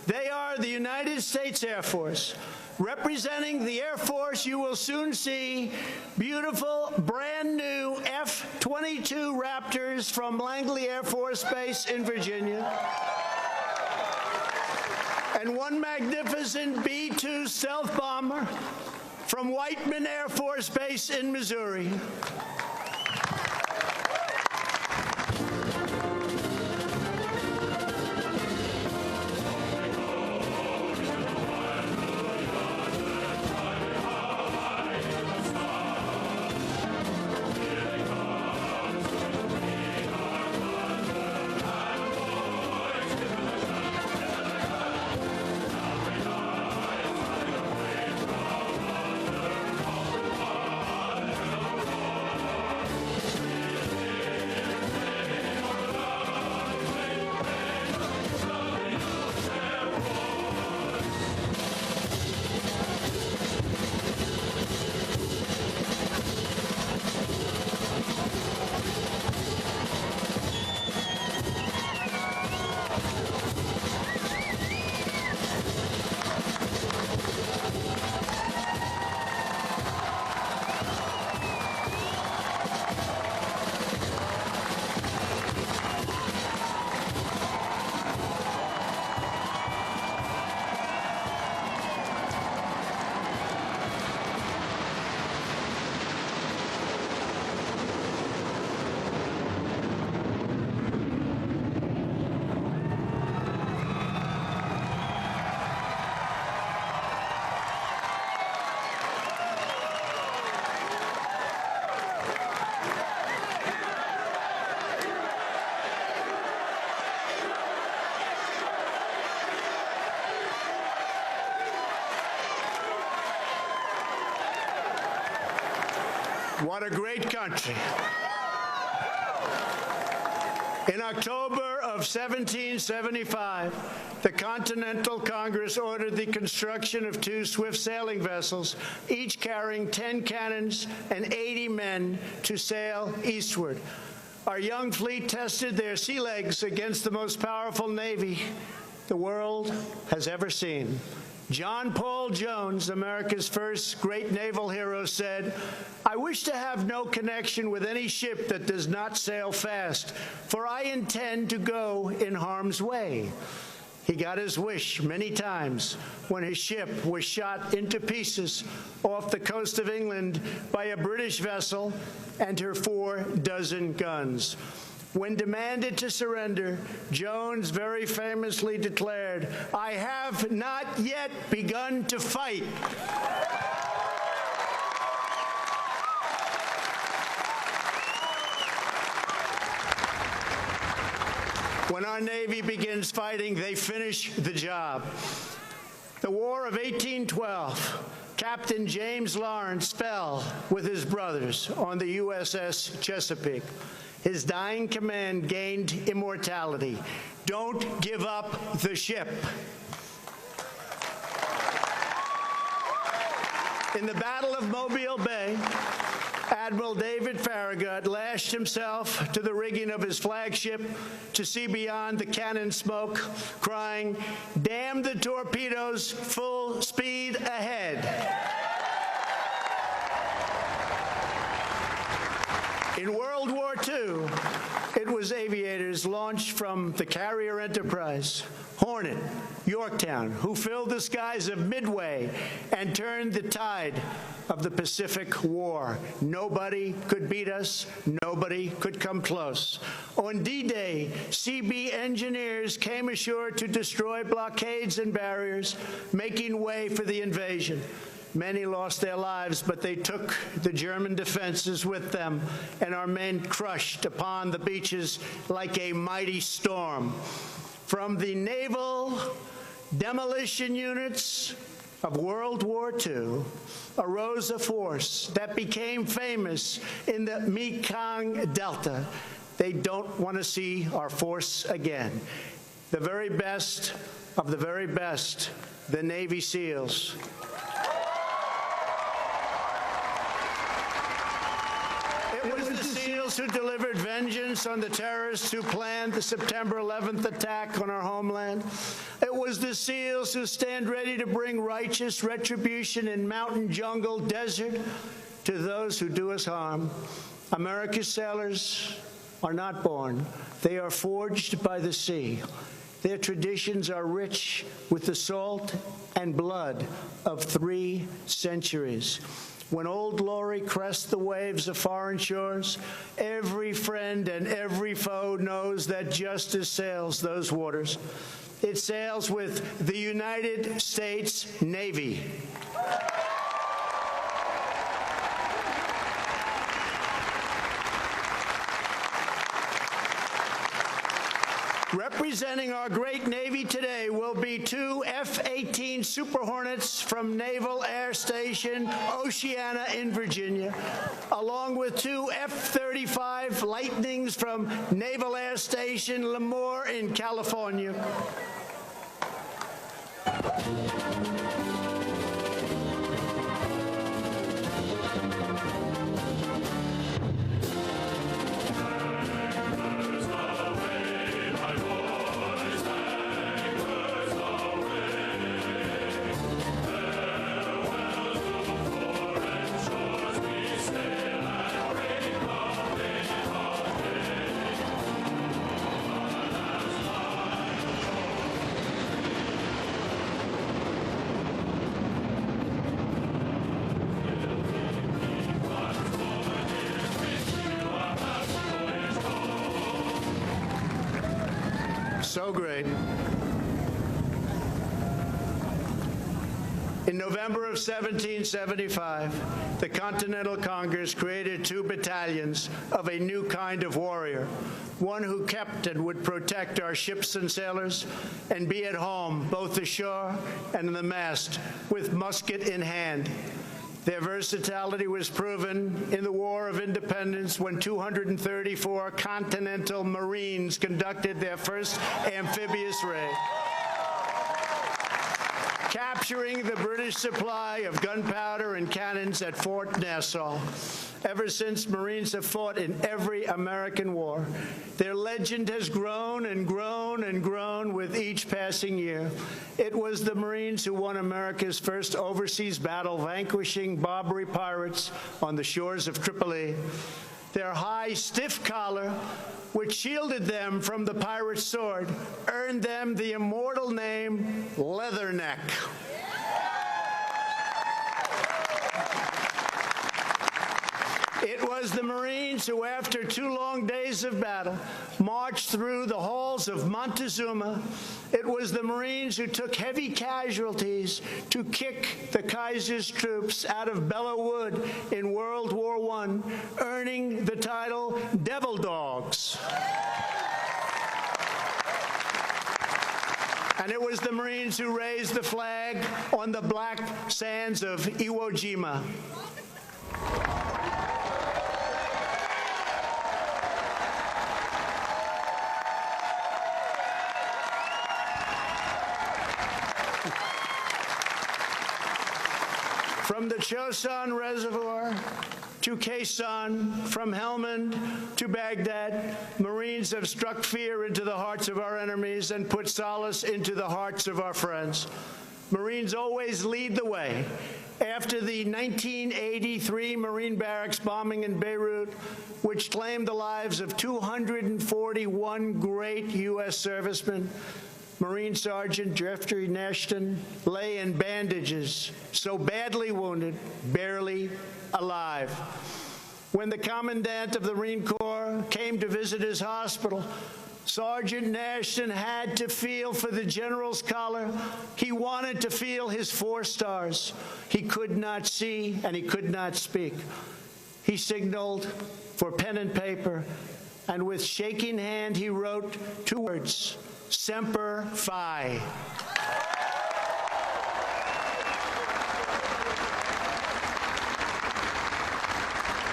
They are the United States Air Force. Representing the Air Force, you will soon see beautiful, brand-new F-22 Raptors from Langley Air Force Base in Virginia, and one magnificent B-2 stealth bomber from Whiteman Air Force Base in Missouri. What a great country. In October of 1775, the Continental Congress ordered the construction of 2 swift sailing vessels, each carrying 10 cannons and 80 men to sail eastward. Our young fleet tested their sea legs against the most powerful navy the world has ever seen. John Paul Jones, America's first great naval hero, said, "I wish to have no connection with any ship that does not sail fast, for I intend to go in harm's way." He got his wish many times when his ship was shot into pieces off the coast of England by a British vessel and her 4 dozen guns. When demanded to surrender, Jones very famously declared, "I have not yet begun to fight." When our Navy begins fighting, they finish the job. The War of 1812, Captain James Lawrence fell with his brothers on the USS Chesapeake. His dying command gained immortality. Don't give up the ship. In the Battle of Mobile Bay, Admiral David Farragut lashed himself to the rigging of his flagship to see beyond the cannon smoke, crying, "Damn the torpedoes, full speed ahead." In World War II, it was aviators launched from the carrier Enterprise, Hornet, Yorktown, who filled the skies of Midway and turned the tide of the Pacific War. Nobody could beat us. Nobody could come close. On D-Day, CB engineers came ashore to destroy blockades and barriers, making way for the invasion. Many lost their lives, but they took the German defenses with them, and our men crushed upon the beaches like a mighty storm. From the naval demolition units of World War II arose a force that became famous in the Mekong Delta. They don't want to see our force again. The very best of the very best, the Navy SEALs. It was the SEALs who delivered vengeance on the terrorists who planned the September 11th attack on our homeland. It was the SEALs who stand ready to bring righteous retribution in mountain, jungle, desert to those who do us harm. America's sailors are not born. They are forged by the sea. Their traditions are rich with the salt and blood of 3 centuries. When Old Glory crests the waves of foreign shores, every friend and every foe knows that justice sails those waters. It sails with the United States Navy. Representing our great Navy today will be 2 F-18 Super Hornets from Naval Air Station Oceana in Virginia, along with 2 F-35 Lightnings from Naval Air Station Lemoore in California. So great. In November of 1775, the Continental Congress created 2 battalions of a new kind of warrior, one who kept and would protect our ships and sailors and be at home, both ashore and in the mast, with musket in hand. Their versatility was proven in the War of Independence when 234 Continental Marines conducted their first amphibious raid, capturing the British supply of gunpowder and cannons at Fort Nassau. Ever since, Marines have fought in every American war. Their legend has grown and grown and grown with each passing year. It was the Marines who won America's first overseas battle, vanquishing Barbary pirates on the shores of Tripoli. Their high, stiff collar, which shielded them from the pirate's sword, earned them the immortal name Leatherneck. It was the Marines who, after 2 long days of battle, marched through the halls of Montezuma. It was the Marines who took heavy casualties to kick the Kaiser's troops out of Belleau Wood in World War I, earning the title Devil Dogs. And it was the Marines who raised the flag on the black sands of Iwo Jima. From the Chosin Reservoir to Quezon, from Helmand to Baghdad, Marines have struck fear into the hearts of our enemies and put solace into the hearts of our friends. Marines always lead the way. After the 1983 Marine barracks bombing in Beirut, which claimed the lives of 241 great U.S. servicemen, Marine Sergeant Jeffrey Nashton lay in bandages, so badly wounded, barely alive. When the Commandant of the Marine Corps came to visit his hospital, Sergeant Nashton had to feel for the general's collar. He wanted to feel his 4 stars. He could not see and he could not speak. He signaled for pen and paper, and with shaking hand he wrote 2 words, Semper Fi.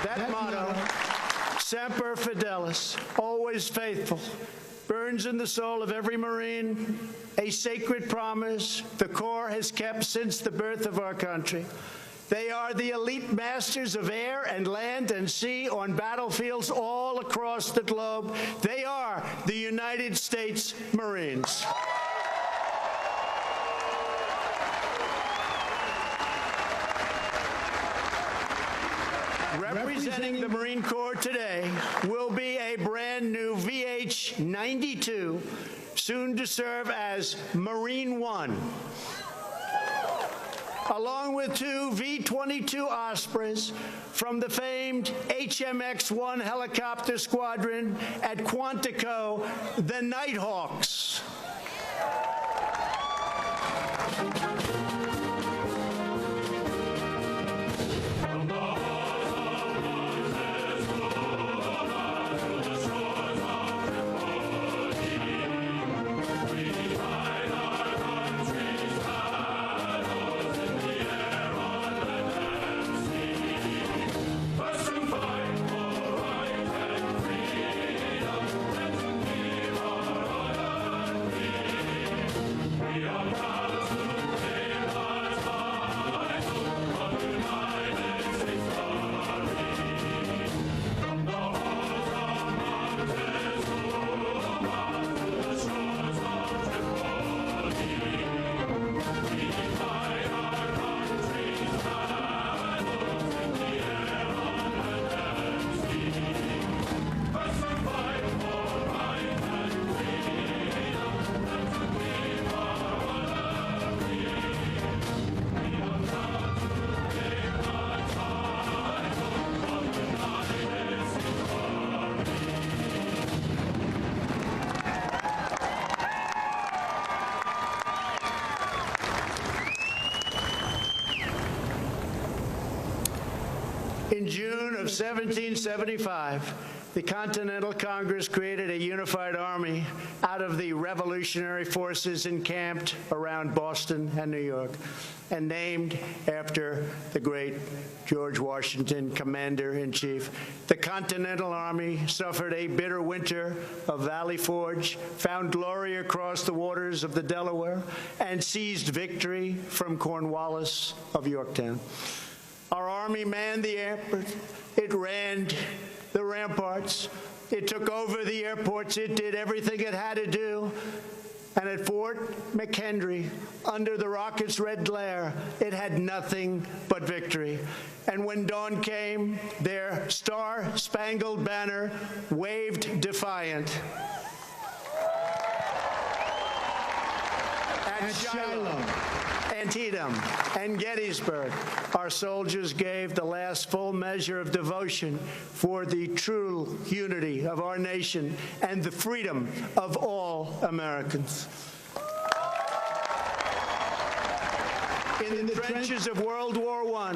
That motto, Semper Fidelis, always faithful, burns in the soul of every Marine, a sacred promise the Corps has kept since the birth of our country. They are the elite masters of air and land and sea on battlefields all across the globe. They are the United States Marines. Representing the Marine Corps today will be a brand new VH-92, soon to serve as Marine One, along with 2 V-22 Ospreys from the famed HMX-1 helicopter squadron at Quantico, the Nighthawks. In June of 1775, the Continental Congress created a unified army out of the revolutionary forces encamped around Boston and New York, and named after the great George Washington, Commander-in-Chief. The Continental Army suffered a bitter winter of Valley Forge, found glory across the waters of the Delaware, and seized victory from Cornwallis of Yorktown. Our Army manned the airport. It ran the ramparts. It took over the airports. It did everything it had to do. And at Fort McHenry, under the rocket's red glare, it had nothing but victory. And when dawn came, their star-spangled banner waved defiant. At Shiloh, Antietam, and Gettysburg, our soldiers gave the last full measure of devotion for the true unity of our nation and the freedom of all Americans. In the trenches of World War I,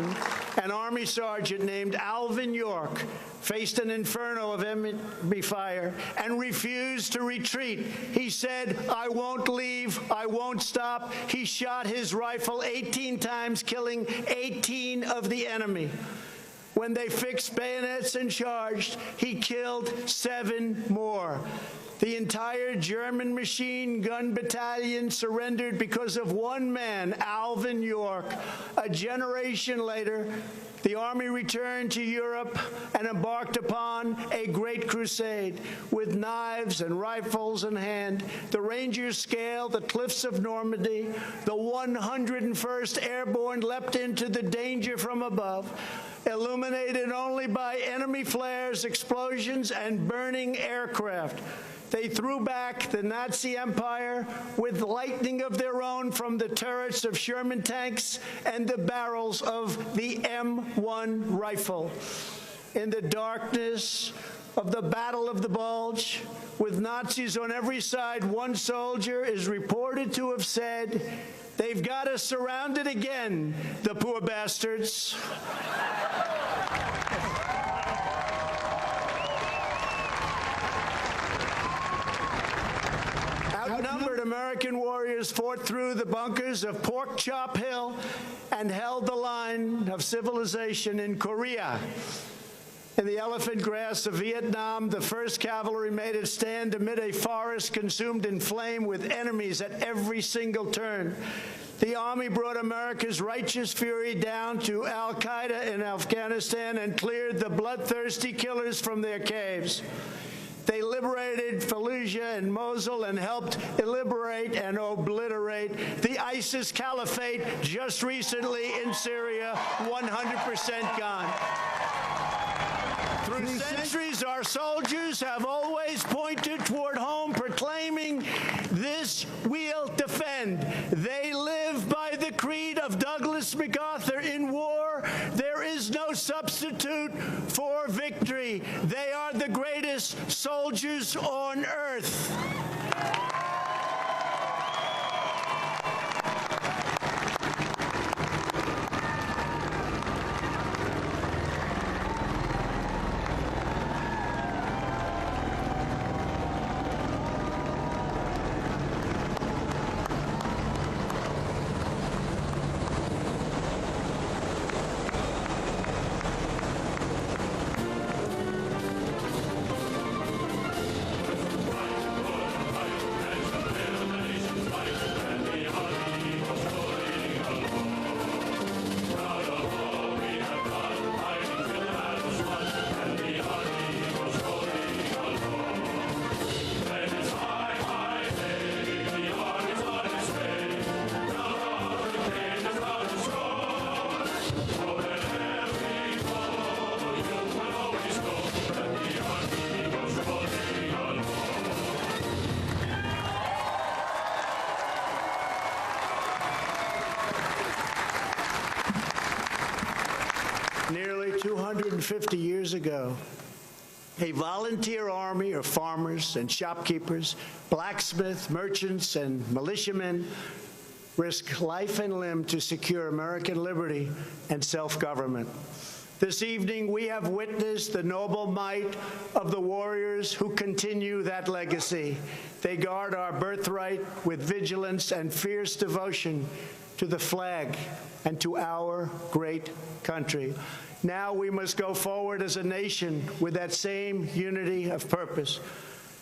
an Army sergeant named Alvin York faced an inferno of enemy fire and refused to retreat. He said, "I won't leave, I won't stop." He shot his rifle 18 times, killing 18 of the enemy. When they fixed bayonets and charged, he killed 7 more. The entire German machine gun battalion surrendered because of one man, Alvin York. A generation later, the Army returned to Europe and embarked upon a great crusade. With knives and rifles in hand, the Rangers scaled the cliffs of Normandy. The 101st Airborne leapt into the danger from above, illuminated only by enemy flares, explosions, and burning aircraft. They threw back the Nazi Empire with lightning of their own from the turrets of Sherman tanks and the barrels of the M1 rifle. In the darkness of the Battle of the Bulge, with Nazis on every side, one soldier is reported to have said, "They've got us surrounded again, the poor bastards." Outnumbered, American warriors fought through the bunkers of Pork Chop Hill and held the line of civilization in Korea. In the elephant grass of Vietnam, the 1st Cavalry made its stand amid a forest consumed in flame with enemies at every single turn. The Army brought America's righteous fury down to al-Qaeda in Afghanistan and cleared the bloodthirsty killers from their caves. They liberated Fallujah and Mosul and helped liberate and obliterate the ISIS caliphate just recently in Syria, 100% gone. Through centuries, our soldiers have always pointed toward home, proclaiming, "This we'll defend." They live by the creed of Douglas MacArthur: "In war, there is no substitute for victory." They are the greatest soldiers on earth. Nearly 250 years ago, a volunteer army of farmers and shopkeepers, blacksmiths, merchants, and militiamen risked life and limb to secure American liberty and self-government. This evening, we have witnessed the noble might of the warriors who continue that legacy. They guard our birthright with vigilance and fierce devotion to the flag and to our great country. Now we must go forward as a nation with that same unity of purpose.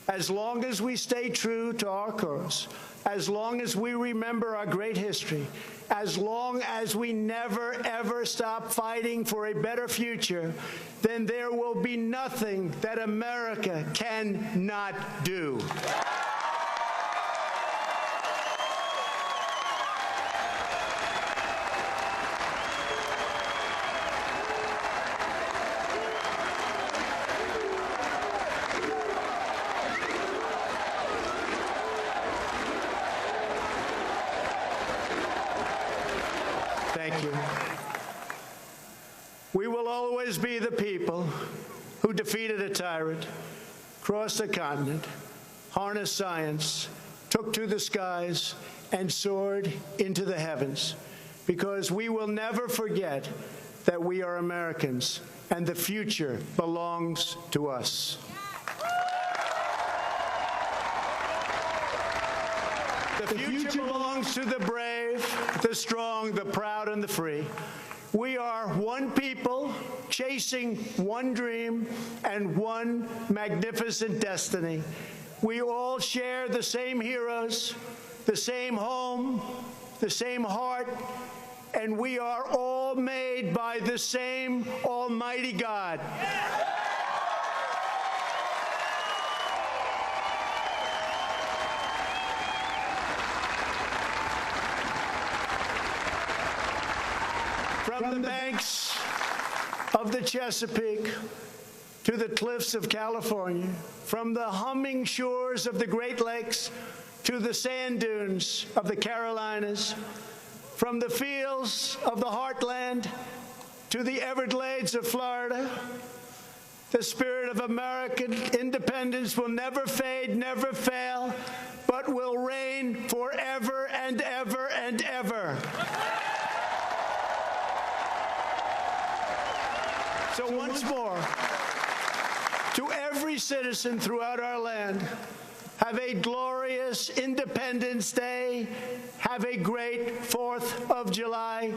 As long as we stay true to our cause, as long as we remember our great history, as long as we never, ever stop fighting for a better future, then there will be nothing that America cannot do. Thank you. We will always be the people who defeated a tyrant, crossed a continent, harnessed science, took to the skies, and soared into the heavens, because we will never forget that we are Americans and the future belongs to us. The future belongs to the brave, the strong, the proud, and the free. We are one people chasing one dream and one magnificent destiny. We all share the same heroes, the same home, the same heart, and we are all made by the same Almighty God. From the banks of the Chesapeake to the cliffs of California, from the humming shores of the Great Lakes to the sand dunes of the Carolinas, from the fields of the heartland to the Everglades of Florida, the spirit of American independence will never fade, never fail, but will reign forever and ever and ever. So once more, to every citizen throughout our land, have a glorious Independence Day. Have a great 4th of July.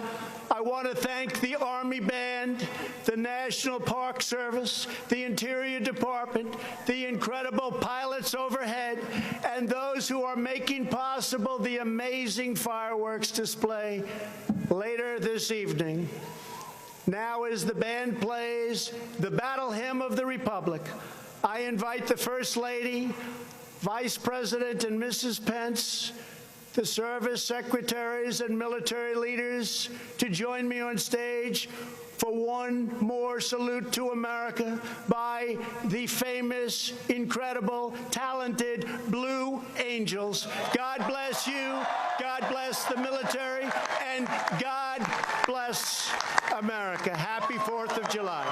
I want to thank the Army Band, the National Park Service, the Interior Department, the incredible pilots overhead, and those who are making possible the amazing fireworks display later this evening. Now, as the band plays the Battle Hymn of the Republic, I invite the First Lady, Vice President and Mrs. Pence, the service secretaries and military leaders to join me on stage for one more salute to America by the famous, incredible, talented Blue Angels. God bless you, God bless the military, and God bless America. Happy 4th of July.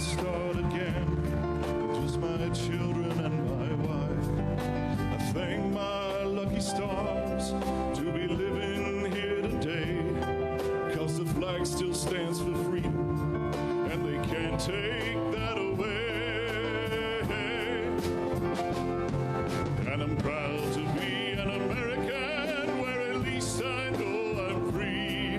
start again, just my children and my wife. I thank my lucky stars to be living here today, 'cause the flag still stands for freedom, and they can't take that away. And I'm proud to be an American, where at least I know I'm free.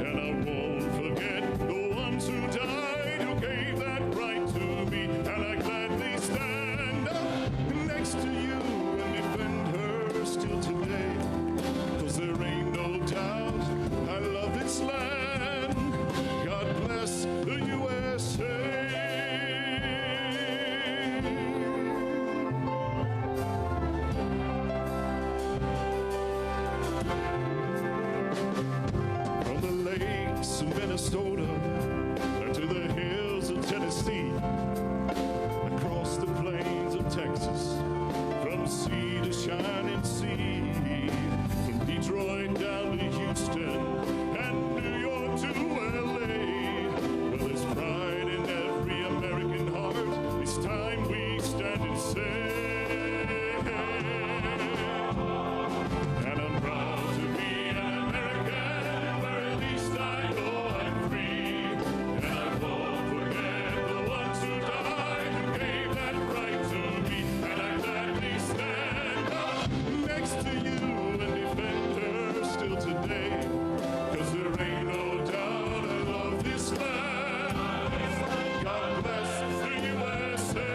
And I won't forget the ones who died, who gave that right to me. And I gladly stand up next to you and defend her still today. 'Cause there ain't no doubt I love this land. God bless the USA. From the lakes of Minnesota to the hills of Tennessee, across the plains of Texas, from sea to shining sea, from Detroit down to Houston and New York to LA. Well, there's pride in every American heart. It's time we stand and say, and I'm proud to be an American, where at least I know I'm free. And I won't forget the ones who died, who gave that right to me. And I gladly stand up next to you and defend her still today. 'Cause there ain't no doubt I love this land. God bless the USA.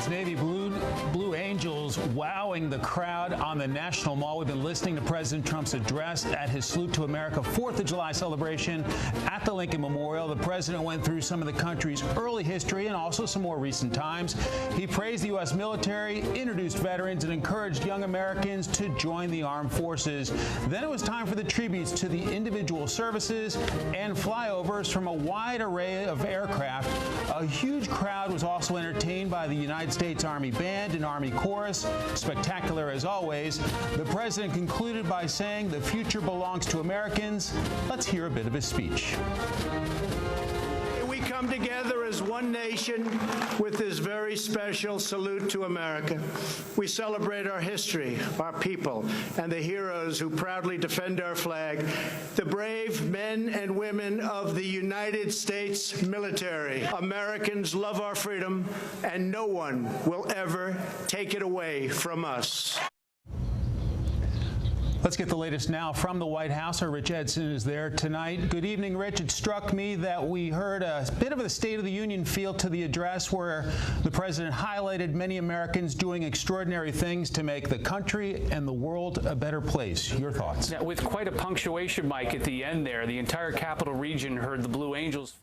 Navy Blue Angels wowing the crowd on the National Mall. We've been listening to President Trump's address at his Salute to America 4th of July celebration at the Lincoln Memorial. The president went through some of the country's early history and also some more recent times. He praised the U.S. military, introduced veterans, and encouraged young Americans to join the armed forces. Then it was time for the tributes to the individual services and flyovers from a wide array of aircraft. A huge crowd was also entertained by the United States Army Band and Army Chorus. Spectacular as always. The president concluded by saying the future belongs to Americans. Let's hear a bit of his speech. We come together as one nation with this very special salute to America. We celebrate our history, our people, and the heroes who proudly defend our flag, the brave men and women of the United States military. Americans love our freedom, and no one will ever take it away from us. Let's get the latest now from the White House. Our Rich Edson is there tonight. Good evening, Rich. It struck me that we heard a bit of a State of the Union feel to the address where the president highlighted many Americans doing extraordinary things to make the country and the world a better place. Your thoughts? Now, with quite a punctuation, Mike, at the end there, the entire capital region heard the Blue Angels